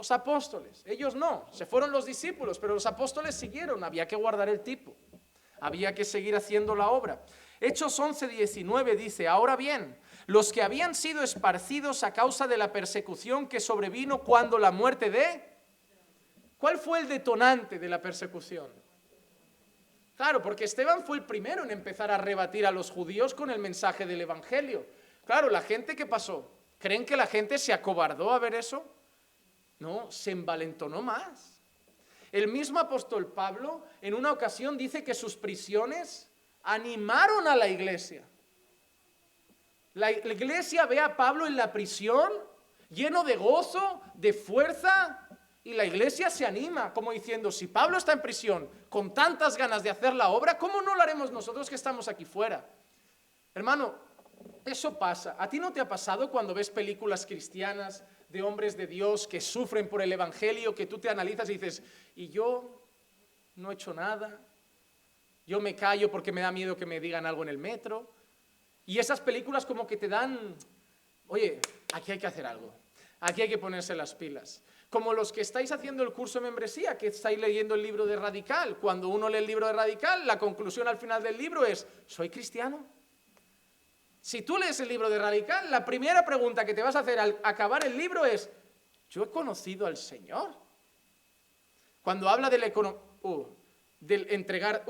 apóstoles. Ellos no, se fueron los discípulos, pero los apóstoles siguieron, había que guardar el tipo, había que seguir haciendo la obra. Hechos 11:19 dice, ahora bien, los que habían sido esparcidos a causa de la persecución que sobrevino cuando la muerte de... ¿Cuál fue el detonante de la persecución? Claro, porque Esteban fue el primero en empezar a rebatir a los judíos con el mensaje del evangelio. Claro, la gente, ¿qué pasó? ¿Creen que la gente se acobardó a ver eso? No, se envalentonó más. El mismo apóstol Pablo en una ocasión dice que sus prisiones animaron a la iglesia. La iglesia ve a Pablo en la prisión lleno de gozo, de fuerza, y la iglesia se anima como diciendo, si Pablo está en prisión con tantas ganas de hacer la obra, ¿cómo no lo haremos nosotros que estamos aquí fuera? Hermano, eso pasa. ¿A ti no te ha pasado cuando ves películas cristianas de hombres de Dios que sufren por el evangelio, que tú te analizas y dices, y yo no he hecho nada? Yo me callo porque me da miedo que me digan algo en el metro. Y esas películas como que te dan, oye, aquí hay que hacer algo, aquí hay que ponerse las pilas. Como los que estáis haciendo el curso de membresía, que estáis leyendo el libro de Radical. Cuando uno lee el libro de Radical, la conclusión al final del libro es, ¿soy cristiano? Si tú lees el libro de Radical, la primera pregunta que te vas a hacer al acabar el libro es, ¿yo he conocido al Señor? Cuando habla del entregar,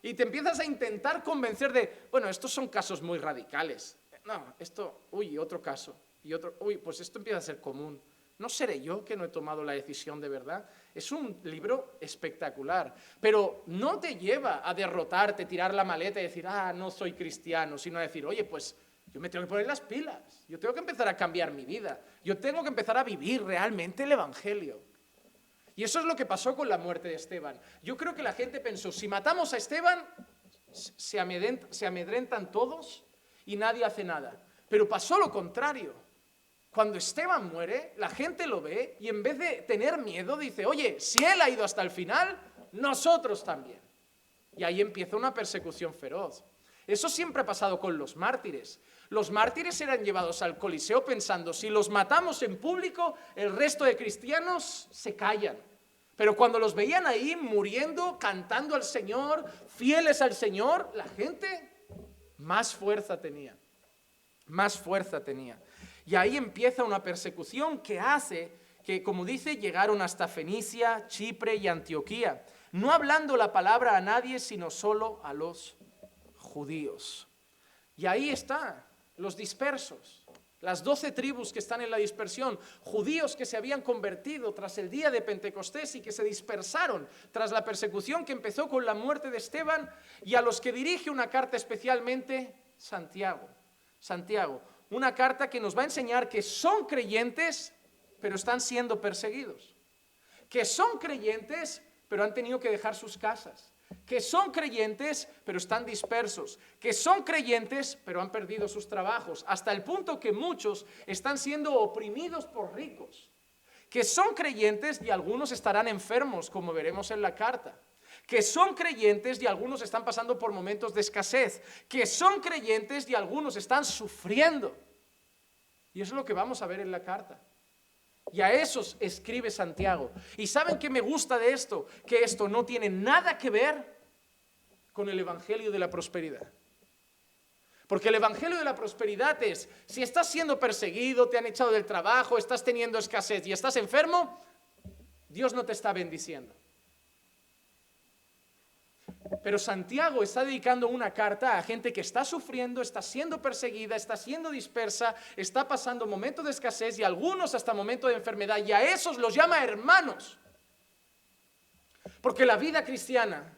y te empiezas a intentar convencer de, bueno, estos son casos muy radicales. No, esto, otro caso. Y otro, pues esto empieza a ser común. ¿No seré yo que no he tomado la decisión de verdad? Es un libro espectacular, pero no te lleva a derrotarte, tirar la maleta y decir, no soy cristiano, sino a decir, oye, pues yo me tengo que poner las pilas, yo tengo que empezar a cambiar mi vida, yo tengo que empezar a vivir realmente el evangelio. Y eso es lo que pasó con la muerte de Esteban. Yo creo que la gente pensó, si matamos a Esteban, se amedrentan todos y nadie hace nada. Pero pasó lo contrario. Cuando Esteban muere, la gente lo ve y en vez de tener miedo dice, oye, si él ha ido hasta el final, nosotros también. Y ahí empieza una persecución feroz. Eso siempre ha pasado con los mártires. Los mártires eran llevados al Coliseo pensando, si los matamos en público, el resto de cristianos se callan. Pero cuando los veían ahí muriendo, cantando al Señor, fieles al Señor, la gente más fuerza tenía. Más fuerza tenía. Y ahí empieza una persecución que hace que, como dice, llegaron hasta Fenicia, Chipre y Antioquía, no hablando la palabra a nadie, sino solo a los judíos. Y ahí están los dispersos, las 12 tribus que están en la dispersión, judíos que se habían convertido tras el día de Pentecostés y que se dispersaron tras la persecución que empezó con la muerte de Esteban, y a los que dirige una carta especialmente Santiago, una carta que nos va a enseñar que son creyentes, pero están siendo perseguidos, que son creyentes, pero han tenido que dejar sus casas, que son creyentes, pero están dispersos, que son creyentes, pero han perdido sus trabajos, hasta el punto que muchos están siendo oprimidos por ricos, que son creyentes y algunos estarán enfermos, como veremos en la carta, que son creyentes y algunos están pasando por momentos de escasez, que son creyentes y algunos están sufriendo. Y eso es lo que vamos a ver en la carta. Y a esos escribe Santiago. ¿Y saben qué me gusta de esto? Que esto no tiene nada que ver con el evangelio de la prosperidad. Porque el evangelio de la prosperidad es, si estás siendo perseguido, te han echado del trabajo, estás teniendo escasez y estás enfermo, Dios no te está bendiciendo. Pero Santiago está dedicando una carta a gente que está sufriendo, está siendo perseguida, está siendo dispersa, está pasando momentos de escasez y algunos hasta momentos de enfermedad, y a esos los llama hermanos. Porque la vida cristiana,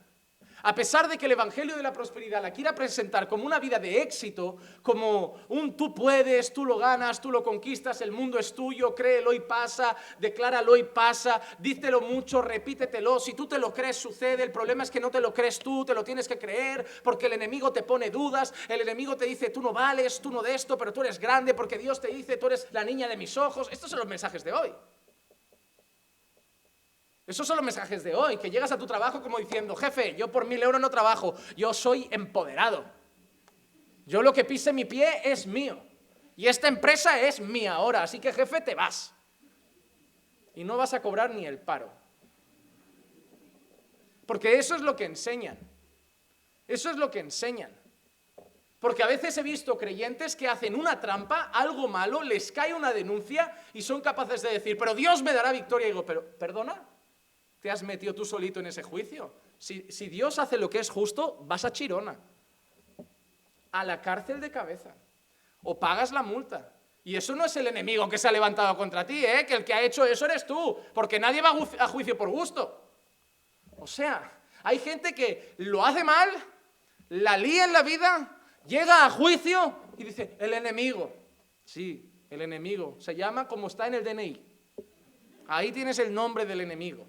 a pesar de que el evangelio de la prosperidad la quiera presentar como una vida de éxito, como un tú puedes, tú lo ganas, tú lo conquistas, el mundo es tuyo, créelo y pasa, decláralo y pasa, dícelo mucho, repítetelo, si tú te lo crees sucede, el problema es que no te lo crees tú, te lo tienes que creer, porque el enemigo te pone dudas, el enemigo te dice tú no vales, tú no de esto, pero tú eres grande, porque Dios te dice tú eres la niña de mis ojos. Estos son los mensajes de hoy. Esos son los mensajes de hoy, que llegas a tu trabajo como diciendo, jefe, yo por 1.000 euros no trabajo, yo soy empoderado. Yo lo que pise mi pie es mío. Y esta empresa es mía ahora, así que jefe, te vas. Y no vas a cobrar ni el paro. Porque eso es lo que enseñan. Eso es lo que enseñan. Porque a veces he visto creyentes que hacen una trampa, algo malo, les cae una denuncia y son capaces de decir, pero Dios me dará victoria. Y digo, pero, ¿perdona? ¿Te has metido tú solito en ese juicio? Si Dios hace lo que es justo, vas a Chirona, a la cárcel de cabeza, o pagas la multa. Y eso no es el enemigo que se ha levantado contra ti, que el que ha hecho eso eres tú, porque nadie va a juicio por gusto. O sea, hay gente que lo hace mal, la lía en la vida, llega a juicio y dice, el enemigo. Sí, el enemigo, se llama como está en el DNI. Ahí tienes el nombre del enemigo.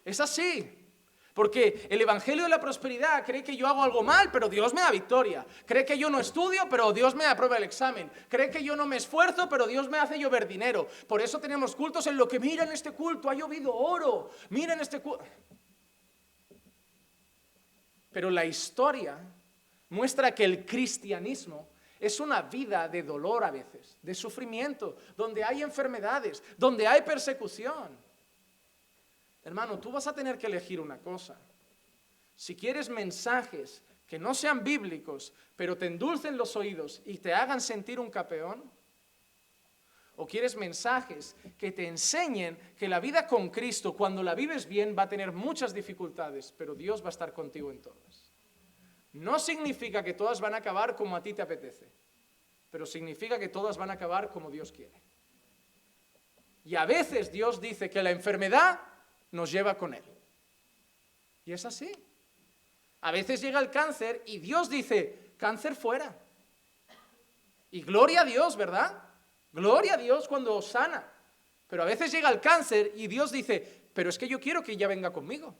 Es así, porque el evangelio de la prosperidad cree que yo hago algo mal, pero Dios me da victoria. Cree que yo no estudio, pero Dios me aprueba el examen. Cree que yo no me esfuerzo, pero Dios me hace llover dinero. Por eso tenemos cultos en lo que, mira en este culto, ha llovido oro, mira en este culto. Pero la historia muestra que el cristianismo es una vida de dolor a veces, de sufrimiento, donde hay enfermedades, donde hay persecución. Hermano, tú vas a tener que elegir una cosa. Si quieres mensajes que no sean bíblicos, pero te endulcen los oídos y te hagan sentir un campeón, o quieres mensajes que te enseñen que la vida con Cristo, cuando la vives bien, va a tener muchas dificultades, pero Dios va a estar contigo en todas. No significa que todas van a acabar como a ti te apetece, pero significa que todas van a acabar como Dios quiere. Y a veces Dios dice que la enfermedad nos lleva con Él. Y es así. A veces llega el cáncer y Dios dice, cáncer fuera. Y gloria a Dios, ¿verdad? Gloria a Dios cuando os sana. Pero a veces llega el cáncer y Dios dice, pero es que yo quiero que ella venga conmigo.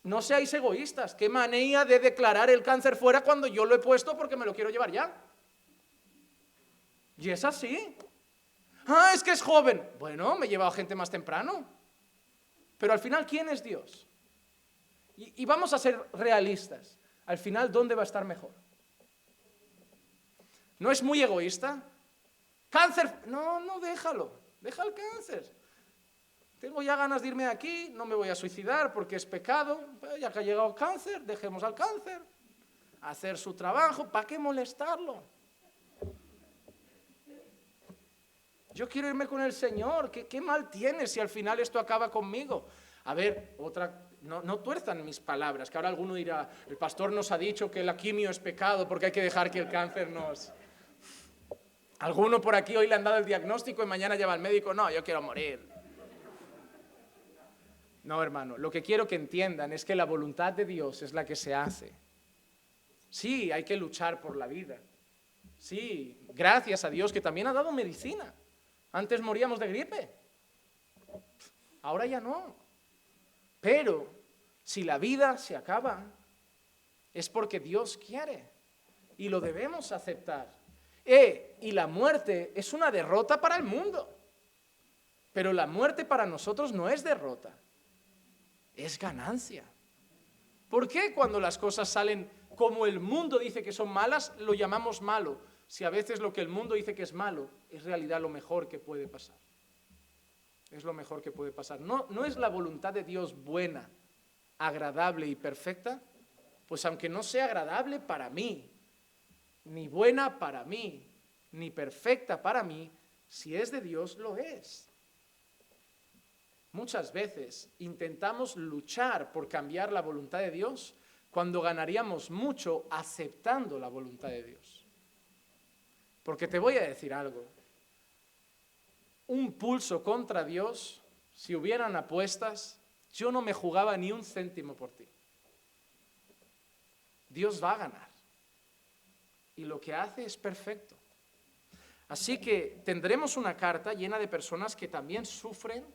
No seáis egoístas. Qué manía de declarar el cáncer fuera cuando yo lo he puesto porque me lo quiero llevar ya. Y es así. Ah, es que es joven. Bueno, me he llevado gente más temprano. Pero al final, ¿quién es Dios? Y vamos a ser realistas. Al final, ¿dónde va a estar mejor? ¿No es muy egoísta? Cáncer, no, déjalo. Deja el cáncer. Tengo ya ganas de irme de aquí, no me voy a suicidar porque es pecado. Ya que ha llegado el cáncer, dejemos al cáncer. Hacer su trabajo, ¿para qué molestarlo? Yo quiero irme con el Señor. ¿Qué mal tiene si al final esto acaba conmigo? A ver, no tuerzan mis palabras, que ahora alguno dirá, el pastor nos ha dicho que la quimio es pecado porque hay que dejar que el cáncer nos... Alguno por aquí hoy le han dado el diagnóstico y mañana lleva al médico, no, yo quiero morir. No, hermano, lo que quiero que entiendan es que la voluntad de Dios es la que se hace. Sí, hay que luchar por la vida. Sí, gracias a Dios que también ha dado medicina. Antes moríamos de gripe, ahora ya no. Pero si la vida se acaba, es porque Dios quiere y lo debemos aceptar. Y la muerte es una derrota para el mundo, pero la muerte para nosotros no es derrota. es ganancia. ¿Por qué cuando las cosas salen como el mundo dice que son malas, lo llamamos malo? Si a veces lo que el mundo dice que es malo, es en realidad lo mejor que puede pasar. Es lo mejor que puede pasar. ¿No es la voluntad de Dios buena, agradable y perfecta? Pues aunque no sea agradable para mí, ni buena para mí, ni perfecta para mí, si es de Dios, lo es. Muchas veces intentamos luchar por cambiar la voluntad de Dios cuando ganaríamos mucho aceptando la voluntad de Dios. Porque te voy a decir algo. Un pulso contra Dios, si hubieran apuestas, yo no me jugaba ni un céntimo por ti. Dios va a ganar. Y lo que hace es perfecto. Así que tendremos una carta llena de personas que también sufren,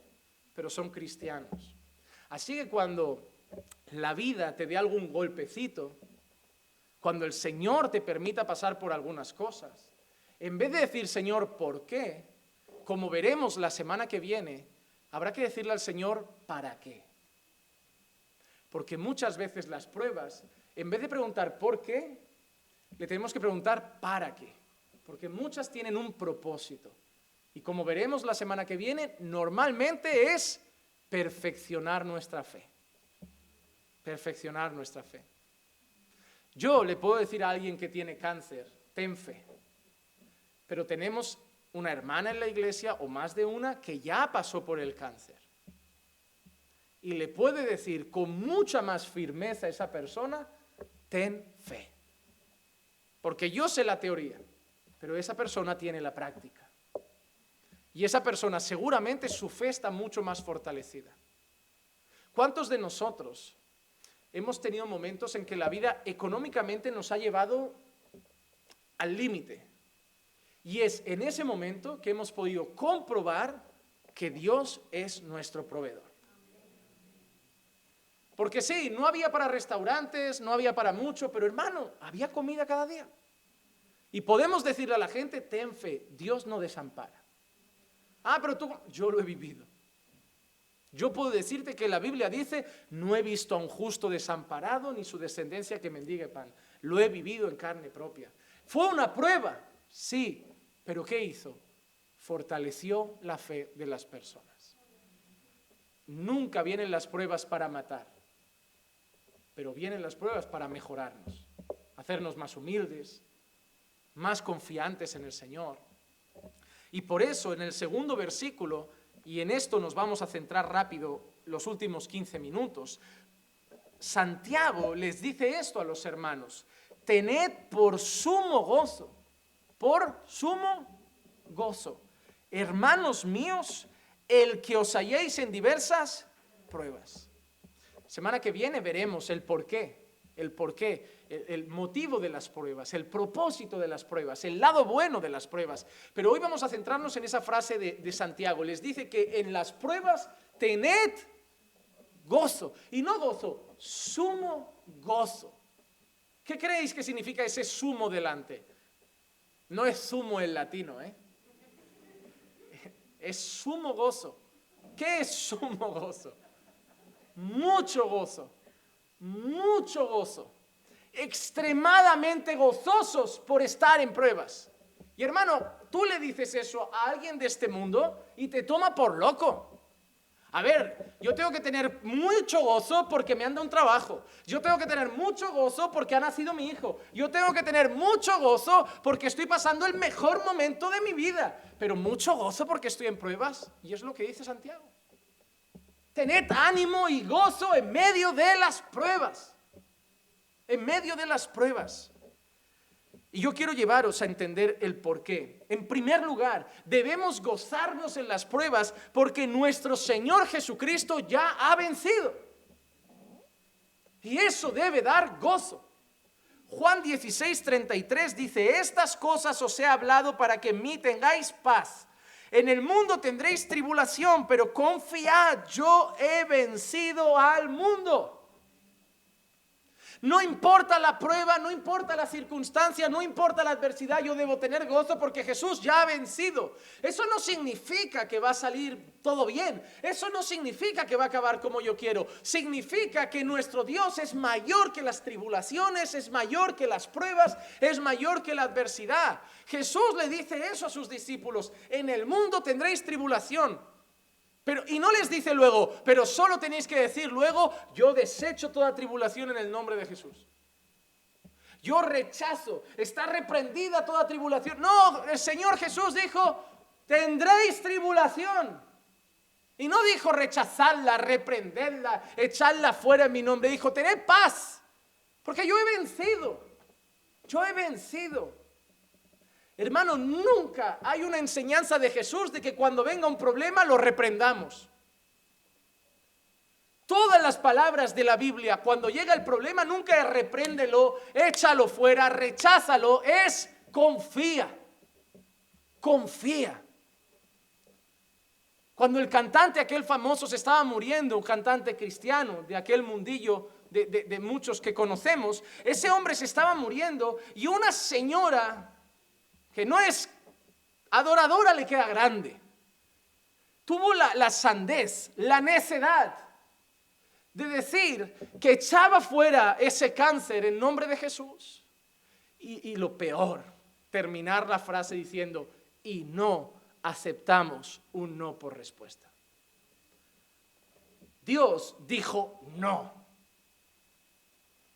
pero son cristianos. Así que cuando la vida te dé algún golpecito, cuando el Señor te permita pasar por algunas cosas, en vez de decir, Señor, ¿por qué? Como veremos la semana que viene, habrá que decirle al Señor, ¿para qué? Porque muchas veces las pruebas, en vez de preguntar ¿por qué?, le tenemos que preguntar ¿para qué? Porque muchas tienen un propósito. Y como veremos la semana que viene, normalmente es perfeccionar nuestra fe. Perfeccionar nuestra fe. Yo le puedo decir a alguien que tiene cáncer, ten fe. Pero tenemos una hermana en la iglesia, o más de una, que ya pasó por el cáncer. Y le puede decir con mucha más firmeza a esa persona, ten fe. Porque yo sé la teoría, pero esa persona tiene la práctica. Y esa persona seguramente su fe está mucho más fortalecida. ¿Cuántos de nosotros hemos tenido momentos en que la vida económicamente nos ha llevado al límite? Y es en ese momento que hemos podido comprobar que Dios es nuestro proveedor. Porque sí, no había para restaurantes, no había para mucho, pero hermano, había comida cada día. Y podemos decirle a la gente, ten fe, Dios no desampara. Ah, pero yo lo he vivido. Yo puedo decirte que la Biblia dice, no he visto a un justo desamparado ni su descendencia que mendigue pan. Lo he vivido en carne propia. Fue una prueba, sí, pero ¿qué hizo? Fortaleció la fe de las personas. Nunca vienen las pruebas para matar, pero vienen las pruebas para mejorarnos, hacernos más humildes, más confiantes en el Señor. Y por eso en el segundo versículo, y en esto nos vamos a centrar rápido los últimos 15 minutos, Santiago les dice esto a los hermanos: tened por sumo gozo, hermanos míos, el que os halléis en diversas pruebas. Semana que viene veremos el porqué, el motivo de las pruebas, el propósito de las pruebas, el lado bueno de las pruebas. Pero hoy vamos a centrarnos en esa frase de Santiago. Les dice que en las pruebas tened gozo, y no gozo, sumo gozo. ¿Qué creéis que significa ese sumo delante? No es sumo en latino, es sumo gozo. ¿Qué es sumo gozo? Mucho gozo. Mucho gozo, extremadamente gozosos por estar en pruebas. Y hermano, tú le dices eso a alguien de este mundo y te toma por loco. A ver, yo tengo que tener mucho gozo porque me han dado un trabajo. Yo tengo que tener mucho gozo porque ha nacido mi hijo. Yo tengo que tener mucho gozo porque estoy pasando el mejor momento de mi vida. Pero mucho gozo porque estoy en pruebas. Y es lo que dice Santiago. Tened ánimo y gozo en medio de las pruebas. En medio de las pruebas. Y yo quiero llevaros a entender el porqué. En primer lugar, debemos gozarnos en las pruebas porque nuestro Señor Jesucristo ya ha vencido. Y eso debe dar gozo. Juan 16:33 dice: estas cosas os he hablado para que en mí tengáis paz. En el mundo tendréis tribulación, pero confiad, yo he vencido al mundo. No importa la prueba, no importa la circunstancia, no importa la adversidad, yo debo tener gozo porque Jesús ya ha vencido. Eso no significa que va a salir todo bien. Eso no significa que va a acabar como yo quiero. Significa que nuestro Dios es mayor que las tribulaciones, es mayor que las pruebas, es mayor que la adversidad. Jesús le dice eso a sus discípulos: en el mundo tendréis tribulación. Y no les dice luego, pero solo tenéis que decir luego: yo desecho toda tribulación en el nombre de Jesús. Yo rechazo, está reprendida toda tribulación. No, el Señor Jesús dijo: tendréis tribulación. Y no dijo rechazarla, reprenderla, echarla fuera en mi nombre. Dijo: tened paz, porque yo he vencido. Yo he vencido. Hermano, nunca hay una enseñanza de Jesús de que cuando venga un problema lo reprendamos. Todas las palabras de la Biblia, cuando llega el problema, nunca es repréndelo, échalo fuera, recházalo, es confía. Confía. Cuando el cantante aquel famoso se estaba muriendo, un cantante cristiano de aquel mundillo de muchos que conocemos, ese hombre se estaba muriendo y una señora que no es adoradora le queda grande. Tuvo la sandez, la necedad de decir que echaba fuera ese cáncer en nombre de Jesús. Y lo peor, terminar la frase diciendo: y no aceptamos un no por respuesta. Dios dijo no.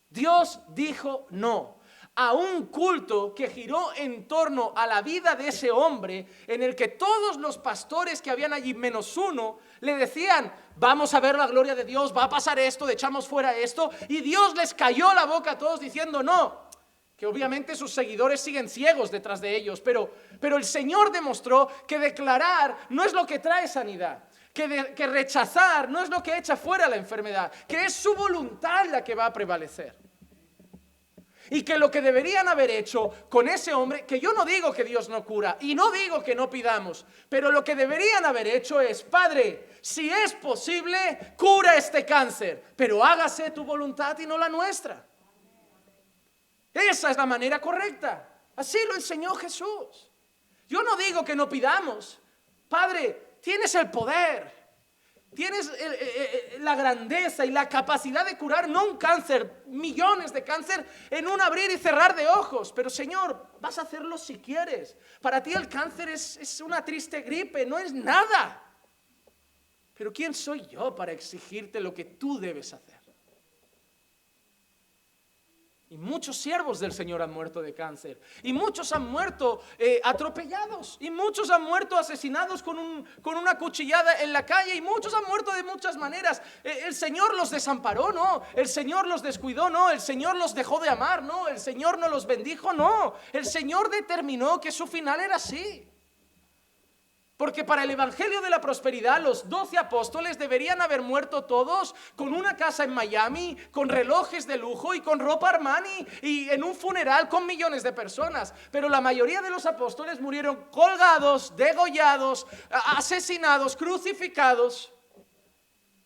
Dios dijo no a un culto que giró en torno a la vida de ese hombre, en el que todos los pastores que habían allí, menos uno, le decían: vamos a ver la gloria de Dios, va a pasar esto, echamos fuera esto, y Dios les cayó la boca a todos diciendo no, que obviamente sus seguidores siguen ciegos detrás de ellos, pero el Señor demostró que declarar no es lo que trae sanidad, que rechazar no es lo que echa fuera la enfermedad, que es su voluntad la que va a prevalecer. Y que lo que deberían haber hecho con ese hombre, que yo no digo que Dios no cura y no digo que no pidamos, pero lo que deberían haber hecho es: Padre, si es posible, cura este cáncer, pero hágase tu voluntad y no la nuestra. Esa es la manera correcta. Así lo enseñó Jesús. Yo no digo que no pidamos. Padre, tienes el poder. Tienes la grandeza y la capacidad de curar no un cáncer, millones de cáncer en un abrir y cerrar de ojos. Pero Señor, vas a hacerlo si quieres. Para ti el cáncer es una triste gripe, no es nada. Pero ¿quién soy yo para exigirte lo que tú debes hacer? Y muchos siervos del Señor han muerto de cáncer. Y muchos han muerto atropellados. Y muchos han muerto asesinados con una cuchillada en la calle. Y muchos han muerto de muchas maneras. El Señor los desamparó, no. El Señor los descuidó, no. El Señor los dejó de amar, no. El Señor no los bendijo, no. El Señor determinó que su final era así. Porque para el Evangelio de la Prosperidad los 12 apóstoles deberían haber muerto todos con una casa en Miami, con relojes de lujo y con ropa Armani y en un funeral con millones de personas. Pero la mayoría de los apóstoles murieron colgados, degollados, asesinados, crucificados.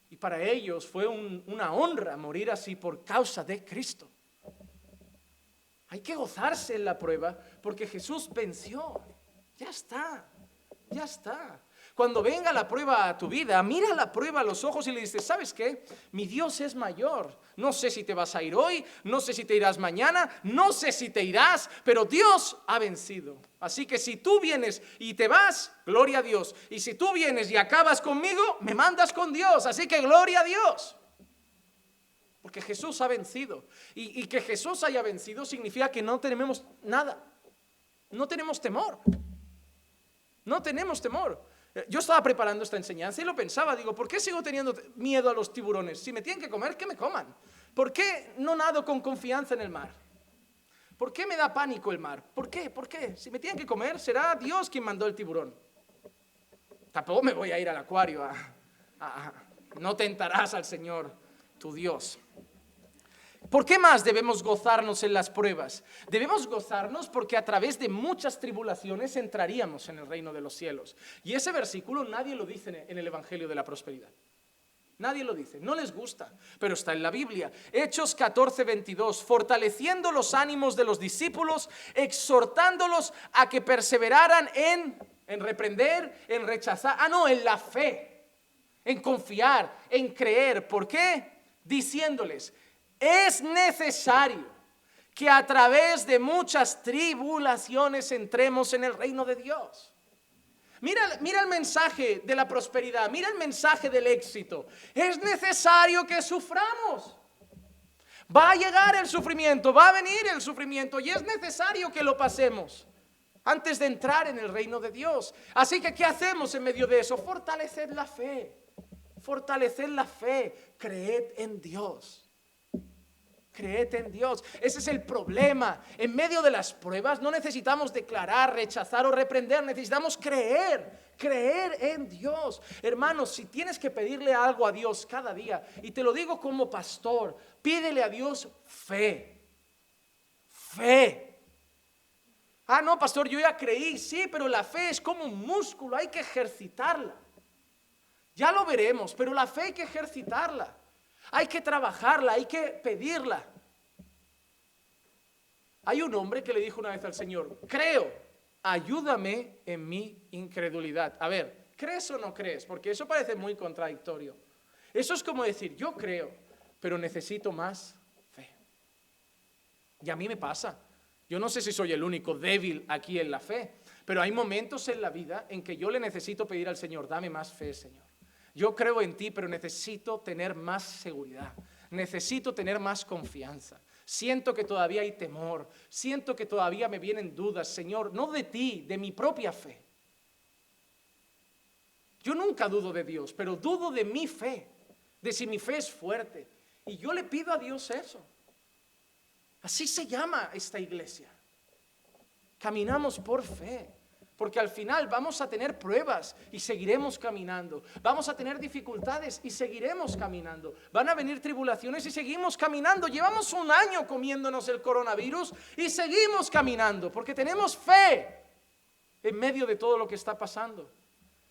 Y para ellos fue una honra morir así por causa de Cristo. Hay que gozarse en la prueba porque Jesús venció. Ya está. Ya está. Cuando venga la prueba a tu vida, mira la prueba a los ojos y le dices: ¿sabes qué? Mi Dios es mayor. No sé si te vas a ir hoy, no sé si te irás mañana, no sé si te irás, pero Dios ha vencido. Así que si tú vienes y te vas, gloria a Dios. Y si tú vienes y acabas conmigo, me mandas con Dios. Así que gloria a Dios. Porque Jesús ha vencido. Y que Jesús haya vencido significa que no tenemos nada. No tenemos temor. No tenemos temor. Yo estaba preparando esta enseñanza y lo pensaba, digo, ¿por qué sigo teniendo miedo a los tiburones? Si me tienen que comer, que me coman. ¿Por qué no nado con confianza en el mar? ¿Por qué me da pánico el mar? ¿Por qué? ¿Por qué? Si me tienen que comer, será Dios quien mandó el tiburón. Tampoco me voy a ir al acuario no tentarás al Señor tu Dios. ¿Por qué más debemos gozarnos en las pruebas? Debemos gozarnos porque a través de muchas tribulaciones entraríamos en el reino de los cielos. Y ese versículo nadie lo dice en el Evangelio de la Prosperidad. Nadie lo dice, no les gusta, pero está en la Biblia. Hechos 14:22, fortaleciendo los ánimos de los discípulos, exhortándolos a que perseveraran en reprender, en rechazar, en la fe, en confiar, en creer. ¿Por qué? Diciéndoles, es necesario que a través de muchas tribulaciones entremos en el reino de Dios. Mira el mensaje de la prosperidad, mira el mensaje del éxito. Es necesario que suframos. Va a llegar el sufrimiento, va a venir el sufrimiento y es necesario que lo pasemos antes de entrar en el reino de Dios. Así que, ¿qué hacemos en medio de eso? Fortaleced la fe, creed en Dios. Creed en Dios. Ese es el problema. En medio de las pruebas no necesitamos declarar, rechazar o reprender. Necesitamos creer en Dios. Hermanos, si tienes que pedirle algo a Dios cada día, y te lo digo como pastor, pídele a Dios fe. No, pastor, yo ya creí. Sí, pero la fe es como un músculo, hay que ejercitarla. Ya lo veremos, pero la fe hay que ejercitarla. Hay que trabajarla, hay que pedirla. Hay un hombre que le dijo una vez al Señor, creo, ayúdame en mi incredulidad. A ver, ¿crees o no crees? Porque eso parece muy contradictorio. Eso es como decir, yo creo, pero necesito más fe. Y a mí me pasa. Yo no sé si soy el único débil aquí en la fe, pero hay momentos en la vida en que yo le necesito pedir al Señor, dame más fe, Señor. Yo creo en ti, pero necesito tener más seguridad, necesito tener más confianza. Siento que todavía hay temor, siento que todavía me vienen dudas, Señor, no de ti, de mi propia fe. Yo nunca dudo de Dios, pero dudo de mi fe, de si mi fe es fuerte. Y yo le pido a Dios eso. Así se llama esta iglesia. Caminamos por fe. Porque al final vamos a tener pruebas y seguiremos caminando. Vamos a tener dificultades y seguiremos caminando. Van a venir tribulaciones y seguimos caminando. Llevamos un año comiéndonos el coronavirus y seguimos caminando porque tenemos fe en medio de todo lo que está pasando.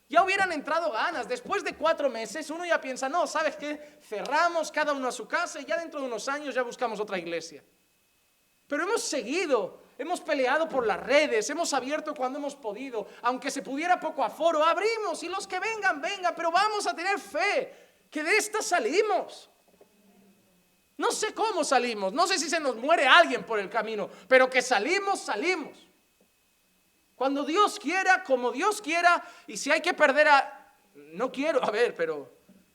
Ya hubieran entrado ganas. Después de 4 meses uno ya piensa, no, ¿sabes qué? Cerramos cada uno a su casa y ya dentro de unos años ya buscamos otra iglesia. Pero hemos seguido. Hemos peleado por las redes, hemos abierto cuando hemos podido, aunque se pudiera poco aforo, abrimos y los que vengan, pero vamos a tener fe, que de esta salimos. No sé cómo salimos, no sé si se nos muere alguien por el camino, pero que salimos. Cuando Dios quiera, como Dios quiera, y si hay que perder no quiero,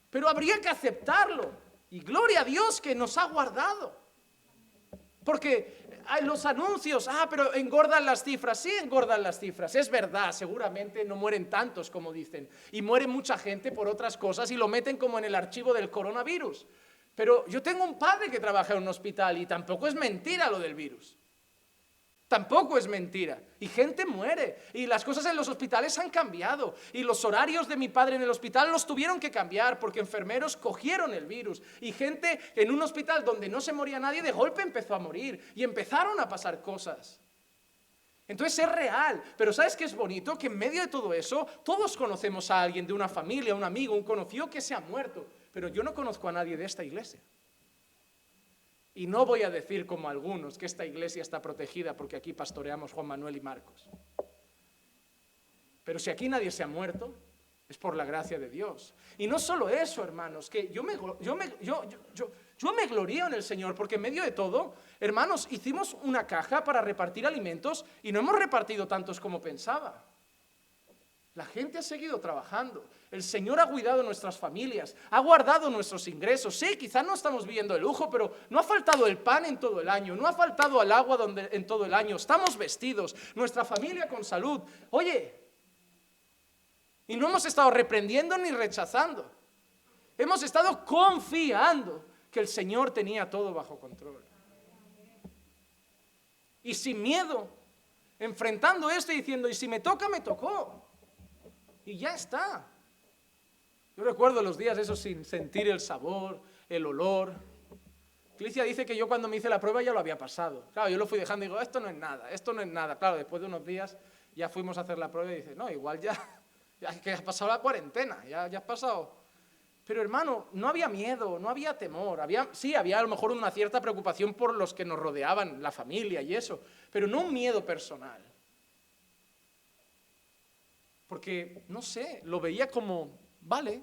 pero habría que aceptarlo. Y gloria a Dios que nos ha guardado. Porque hay los anuncios, pero engordan las cifras. Sí, engordan las cifras, es verdad, seguramente no mueren tantos como dicen. Y muere mucha gente por otras cosas y lo meten como en el archivo del coronavirus. Pero yo tengo un padre que trabaja en un hospital y tampoco es mentira lo del virus. Tampoco es mentira. Y gente muere. Y las cosas en los hospitales han cambiado. Y los horarios de mi padre en el hospital los tuvieron que cambiar porque enfermeros cogieron el virus. Y gente en un hospital donde no se moría nadie de golpe empezó a morir. Y empezaron a pasar cosas. Entonces es real. Pero ¿sabes qué es bonito? Que en medio de todo eso todos conocemos a alguien de una familia, un amigo, un conocido que se ha muerto. Pero yo no conozco a nadie de esta iglesia. Y no voy a decir como algunos que esta iglesia está protegida porque aquí pastoreamos Juan Manuel y Marcos. Pero si aquí nadie se ha muerto, es por la gracia de Dios. Y no solo eso, hermanos, que yo me glorío en el Señor porque en medio de todo, hermanos, hicimos una caja para repartir alimentos y no hemos repartido tantos como pensaba. La gente ha seguido trabajando. El Señor ha cuidado nuestras familias, ha guardado nuestros ingresos. Sí, quizás no estamos viviendo de lujo, pero no ha faltado el pan en todo el año, no ha faltado el agua en todo el año. Estamos vestidos, nuestra familia con salud. Oye, y no hemos estado reprendiendo ni rechazando. Hemos estado confiando que el Señor tenía todo bajo control. Y sin miedo, enfrentando esto y diciendo, y si me toca, me tocó. Y ya está. Yo recuerdo los días esos sin sentir el sabor, el olor. Clicia dice que yo cuando me hice la prueba ya lo había pasado. Claro, yo lo fui dejando y digo, esto no es nada. Claro, después de unos días ya fuimos a hacer la prueba y dice, no, igual ya que has pasado la cuarentena, ya has pasado. Pero hermano, no había miedo, no había temor, sí, había a lo mejor una cierta preocupación por los que nos rodeaban, la familia y eso, pero no un miedo personal. Porque, no sé, lo veía como, vale,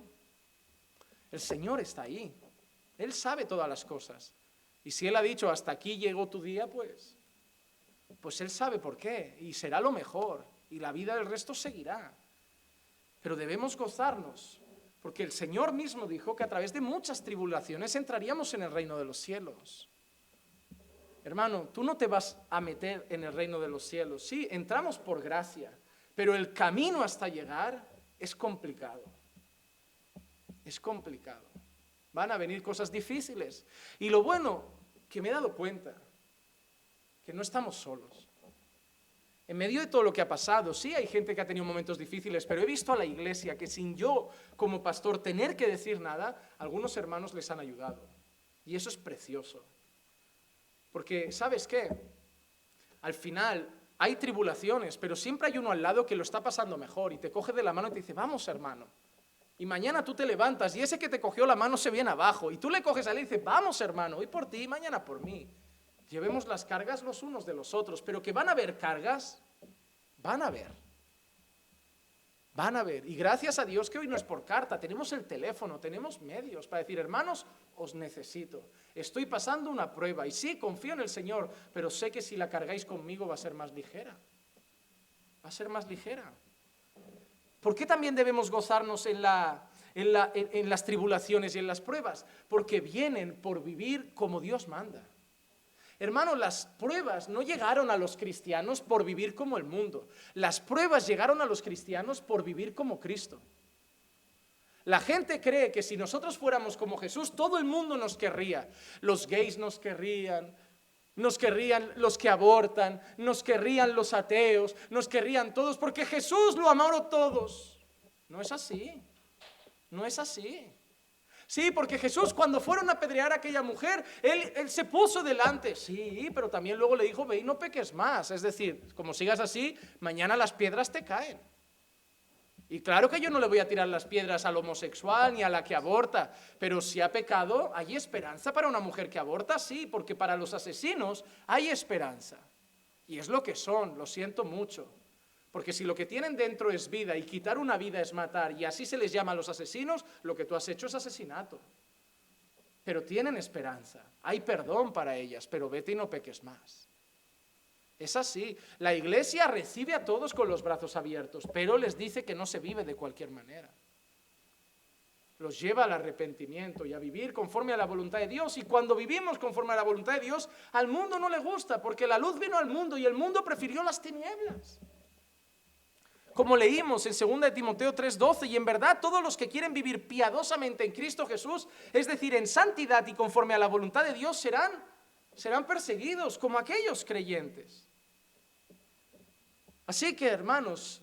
el Señor está ahí, Él sabe todas las cosas. Y si Él ha dicho, hasta aquí llegó tu día, pues Él sabe por qué, y será lo mejor, y la vida del resto seguirá. Pero debemos gozarnos, porque el Señor mismo dijo que a través de muchas tribulaciones entraríamos en el reino de los cielos. Hermano, tú no te vas a meter en el reino de los cielos. Sí, entramos por gracia, pero el camino hasta llegar es complicado. Es complicado. Van a venir cosas difíciles. Y lo bueno, que me he dado cuenta, que no estamos solos. En medio de todo lo que ha pasado, sí hay gente que ha tenido momentos difíciles, pero he visto a la iglesia que sin yo como pastor tener que decir nada, algunos hermanos les han ayudado. Y eso es precioso. Porque, ¿sabes qué? Al final hay tribulaciones, pero siempre hay uno al lado que lo está pasando mejor y te coge de la mano y te dice, vamos hermano. Y mañana tú te levantas y ese que te cogió la mano se viene abajo y tú le coges a él y dices, vamos hermano, hoy por ti y mañana por mí. Llevemos las cargas los unos de los otros, pero que van a haber cargas, van a haber. Van a haber. Y gracias a Dios que hoy no es por carta, tenemos el teléfono, tenemos medios para decir, hermanos, os necesito. Estoy pasando una prueba y sí, confío en el Señor, pero sé que si la cargáis conmigo va a ser más ligera. Va a ser más ligera. ¿Por qué también debemos gozarnos en las tribulaciones y en las pruebas? Porque vienen por vivir como Dios manda. Hermano, las pruebas no llegaron a los cristianos por vivir como el mundo. Las pruebas llegaron a los cristianos por vivir como Cristo. La gente cree que si nosotros fuéramos como Jesús, todo el mundo nos querría. Los gays nos querrían los que abortan, nos querrían los ateos, nos querrían todos, porque Jesús lo amó a todos. No es así, no es así. Sí, porque Jesús cuando fueron a apedrear a aquella mujer, él se puso delante, sí, pero también luego le dijo, ve y no peques más. Es decir, como sigas así, mañana las piedras te caen. Y claro que yo no le voy a tirar las piedras al homosexual ni a la que aborta, pero si ha pecado, ¿hay esperanza para una mujer que aborta? Sí, porque para los asesinos hay esperanza. Y es lo que son, lo siento mucho. Porque si lo que tienen dentro es vida y quitar una vida es matar, y así se les llama a los asesinos, lo que tú has hecho es asesinato. Pero tienen esperanza, hay perdón para ellas, pero vete y no peques más. Es así, la iglesia recibe a todos con los brazos abiertos, pero les dice que no se vive de cualquier manera. Los lleva al arrepentimiento y a vivir conforme a la voluntad de Dios. Y cuando vivimos conforme a la voluntad de Dios, al mundo no le gusta, porque la luz vino al mundo y el mundo prefirió las tinieblas. Como leímos en 2 de Timoteo 3:12, y en verdad todos los que quieren vivir piadosamente en Cristo Jesús, es decir, en santidad y conforme a la voluntad de Dios, serán perseguidos como aquellos creyentes. Así que, hermanos,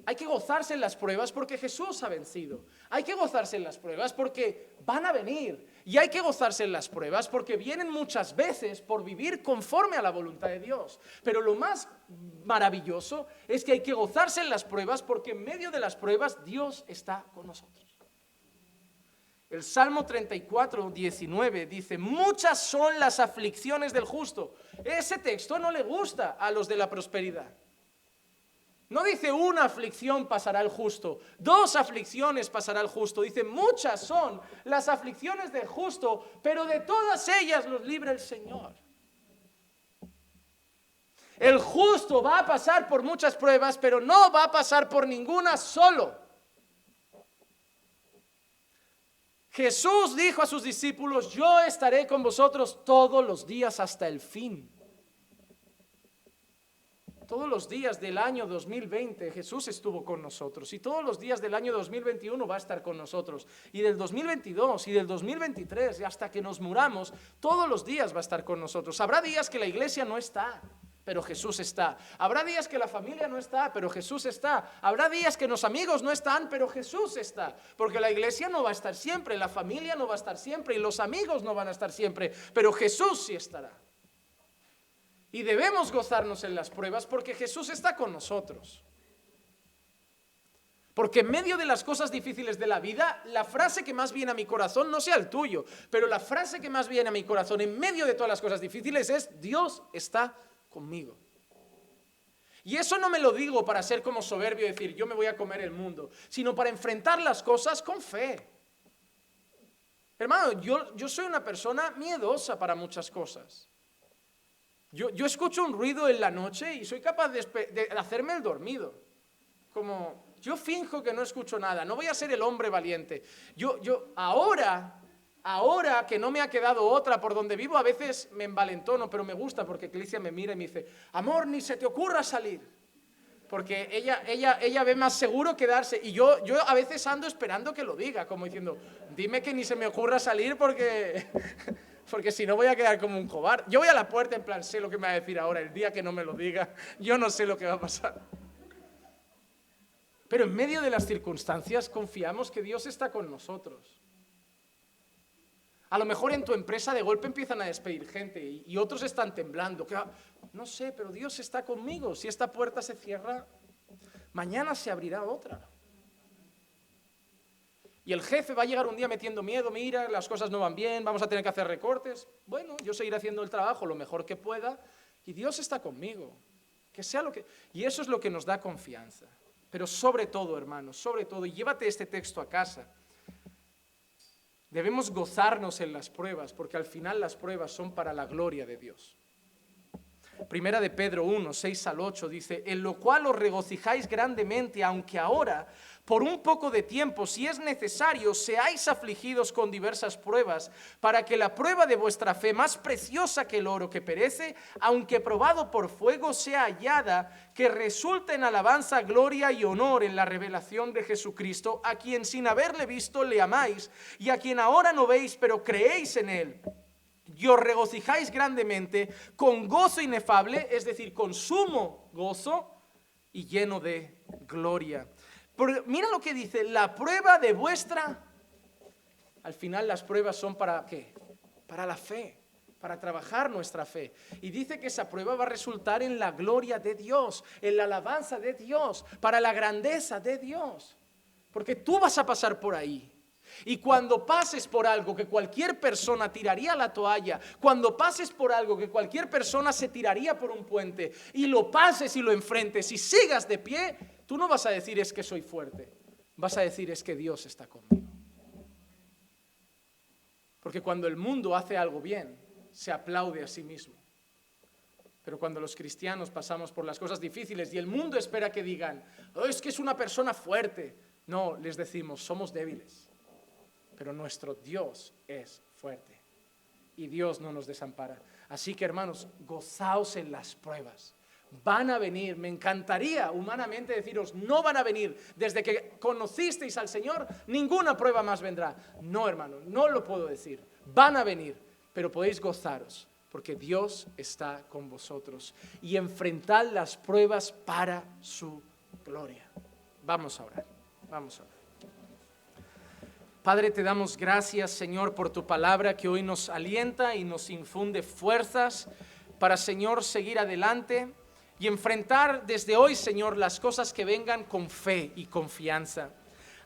hay que gozarse en las pruebas porque Jesús ha vencido. Hay que gozarse en las pruebas porque van a venir. Y hay que gozarse en las pruebas porque vienen muchas veces por vivir conforme a la voluntad de Dios. Pero lo más maravilloso es que hay que gozarse en las pruebas porque en medio de las pruebas Dios está con nosotros. El Salmo 34:19 dice, muchas son las aflicciones del justo. Ese texto no le gusta a los de la prosperidad. No dice una aflicción pasará el justo, 2 aflicciones pasará el justo. Dice muchas son las aflicciones del justo, pero de todas ellas los libra el Señor. El justo va a pasar por muchas pruebas, pero no va a pasar por ninguna solo. Jesús dijo a sus discípulos, yo estaré con vosotros todos los días hasta el fin. Todos los días del año 2020 Jesús estuvo con nosotros y todos los días del año 2021 va a estar con nosotros y del 2022 y del 2023 y hasta que nos muramos, todos los días va a estar con nosotros. Habrá días que la iglesia no está, pero Jesús está. Habrá días que la familia no está, pero Jesús está. Habrá días que los amigos no están, pero Jesús está. Porque la iglesia no va a estar siempre, la familia no va a estar siempre y los amigos no van a estar siempre, pero Jesús sí estará. Y debemos gozarnos en las pruebas porque Jesús está con nosotros. Porque en medio de las cosas difíciles de la vida, la frase que más viene a mi corazón, no sea el tuyo, pero la frase que más viene a mi corazón en medio de todas las cosas difíciles es: Dios está conmigo. Y eso no me lo digo para ser como soberbio y decir yo me voy a comer el mundo, sino para enfrentar las cosas con fe. Hermano, yo soy una persona miedosa para muchas cosas. Yo escucho un ruido en la noche y soy capaz de hacerme el dormido. Como yo finjo que no escucho nada, no voy a ser el hombre valiente. Ahora que no me ha quedado otra por donde vivo, a veces me envalentono, pero me gusta porque Clicia me mira y me dice: amor, ni se te ocurra salir. Porque ella ve más seguro quedarse. Y yo a veces ando esperando que lo diga, como diciendo: dime que ni se me ocurra salir porque si no voy a quedar como un cobarde. Yo voy a la puerta en plan: sé lo que me va a decir ahora, el día que no me lo diga, yo no sé lo que va a pasar. Pero en medio de las circunstancias confiamos que Dios está con nosotros. A lo mejor en tu empresa de golpe empiezan a despedir gente y otros están temblando. No sé, pero Dios está conmigo. Si esta puerta se cierra, mañana se abrirá otra. Y el jefe va a llegar un día metiendo miedo: mira, las cosas no van bien, vamos a tener que hacer recortes. Bueno, yo seguiré haciendo el trabajo lo mejor que pueda y Dios está conmigo. Que sea lo que... Y eso es lo que nos da confianza. Pero sobre todo, hermanos, sobre todo, y llévate este texto a casa, debemos gozarnos en las pruebas, porque al final las pruebas son para la gloria de Dios. Primera de Pedro 1, 6 al 8 dice: en lo cual os regocijáis grandemente, aunque ahora, por un poco de tiempo, si es necesario, seáis afligidos con diversas pruebas, para que la prueba de vuestra fe, más preciosa que el oro que perece, aunque probado por fuego, sea hallada, que resulte en alabanza, gloria y honor en la revelación de Jesucristo, a quien sin haberle visto le amáis, y a quien ahora no veis, pero creéis en él. Y os regocijáis grandemente con gozo inefable, es decir, con sumo gozo y lleno de gloria. Porque mira lo que dice: la prueba de vuestra... Al final las pruebas son ¿para qué? Para la fe, para trabajar nuestra fe. Y dice que esa prueba va a resultar en la gloria de Dios, en la alabanza de Dios, para la grandeza de Dios. Porque tú vas a pasar por ahí. Y cuando pases por algo que cualquier persona tiraría la toalla, cuando pases por algo que cualquier persona se tiraría por un puente, y lo pases y lo enfrentes y sigas de pie, tú no vas a decir: es que soy fuerte. Vas a decir: es que Dios está conmigo. Porque cuando el mundo hace algo bien, se aplaude a sí mismo. Pero cuando los cristianos pasamos por las cosas difíciles y el mundo espera que digan: oh, es que es una persona fuerte, no, les decimos: somos débiles. Pero nuestro Dios es fuerte y Dios no nos desampara. Así que, hermanos, gozaos en las pruebas. Van a venir. Me encantaría humanamente deciros: no van a venir. Desde que conocisteis al Señor, ninguna prueba más vendrá. No, hermano, no lo puedo decir. Van a venir, pero podéis gozaros porque Dios está con vosotros. Y enfrentad las pruebas para su gloria. Vamos a orar. Vamos a orar. Padre, te damos gracias, Señor, por tu palabra que hoy nos alienta y nos infunde fuerzas para, Señor, seguir adelante y enfrentar desde hoy, Señor, las cosas que vengan con fe y confianza.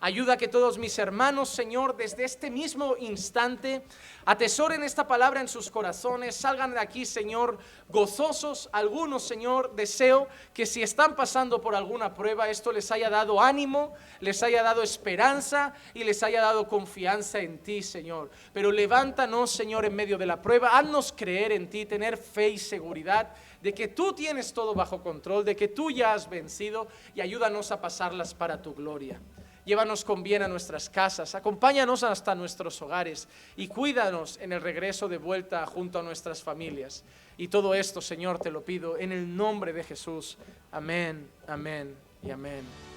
Ayuda a que todos mis hermanos, Señor, desde este mismo instante, atesoren esta palabra en sus corazones, salgan de aquí, Señor, gozosos. Algunos, Señor, deseo que si están pasando por alguna prueba, esto les haya dado ánimo, les haya dado esperanza y les haya dado confianza en ti, Señor. Pero levántanos, Señor, en medio de la prueba, haznos creer en ti, tener fe y seguridad de que tú tienes todo bajo control, de que tú ya has vencido, y ayúdanos a pasarlas para tu gloria. Llévanos con bien a nuestras casas, acompáñanos hasta nuestros hogares y cuídanos en el regreso de vuelta junto a nuestras familias. Y todo esto, Señor, te lo pido en el nombre de Jesús. Amén, amén y amén.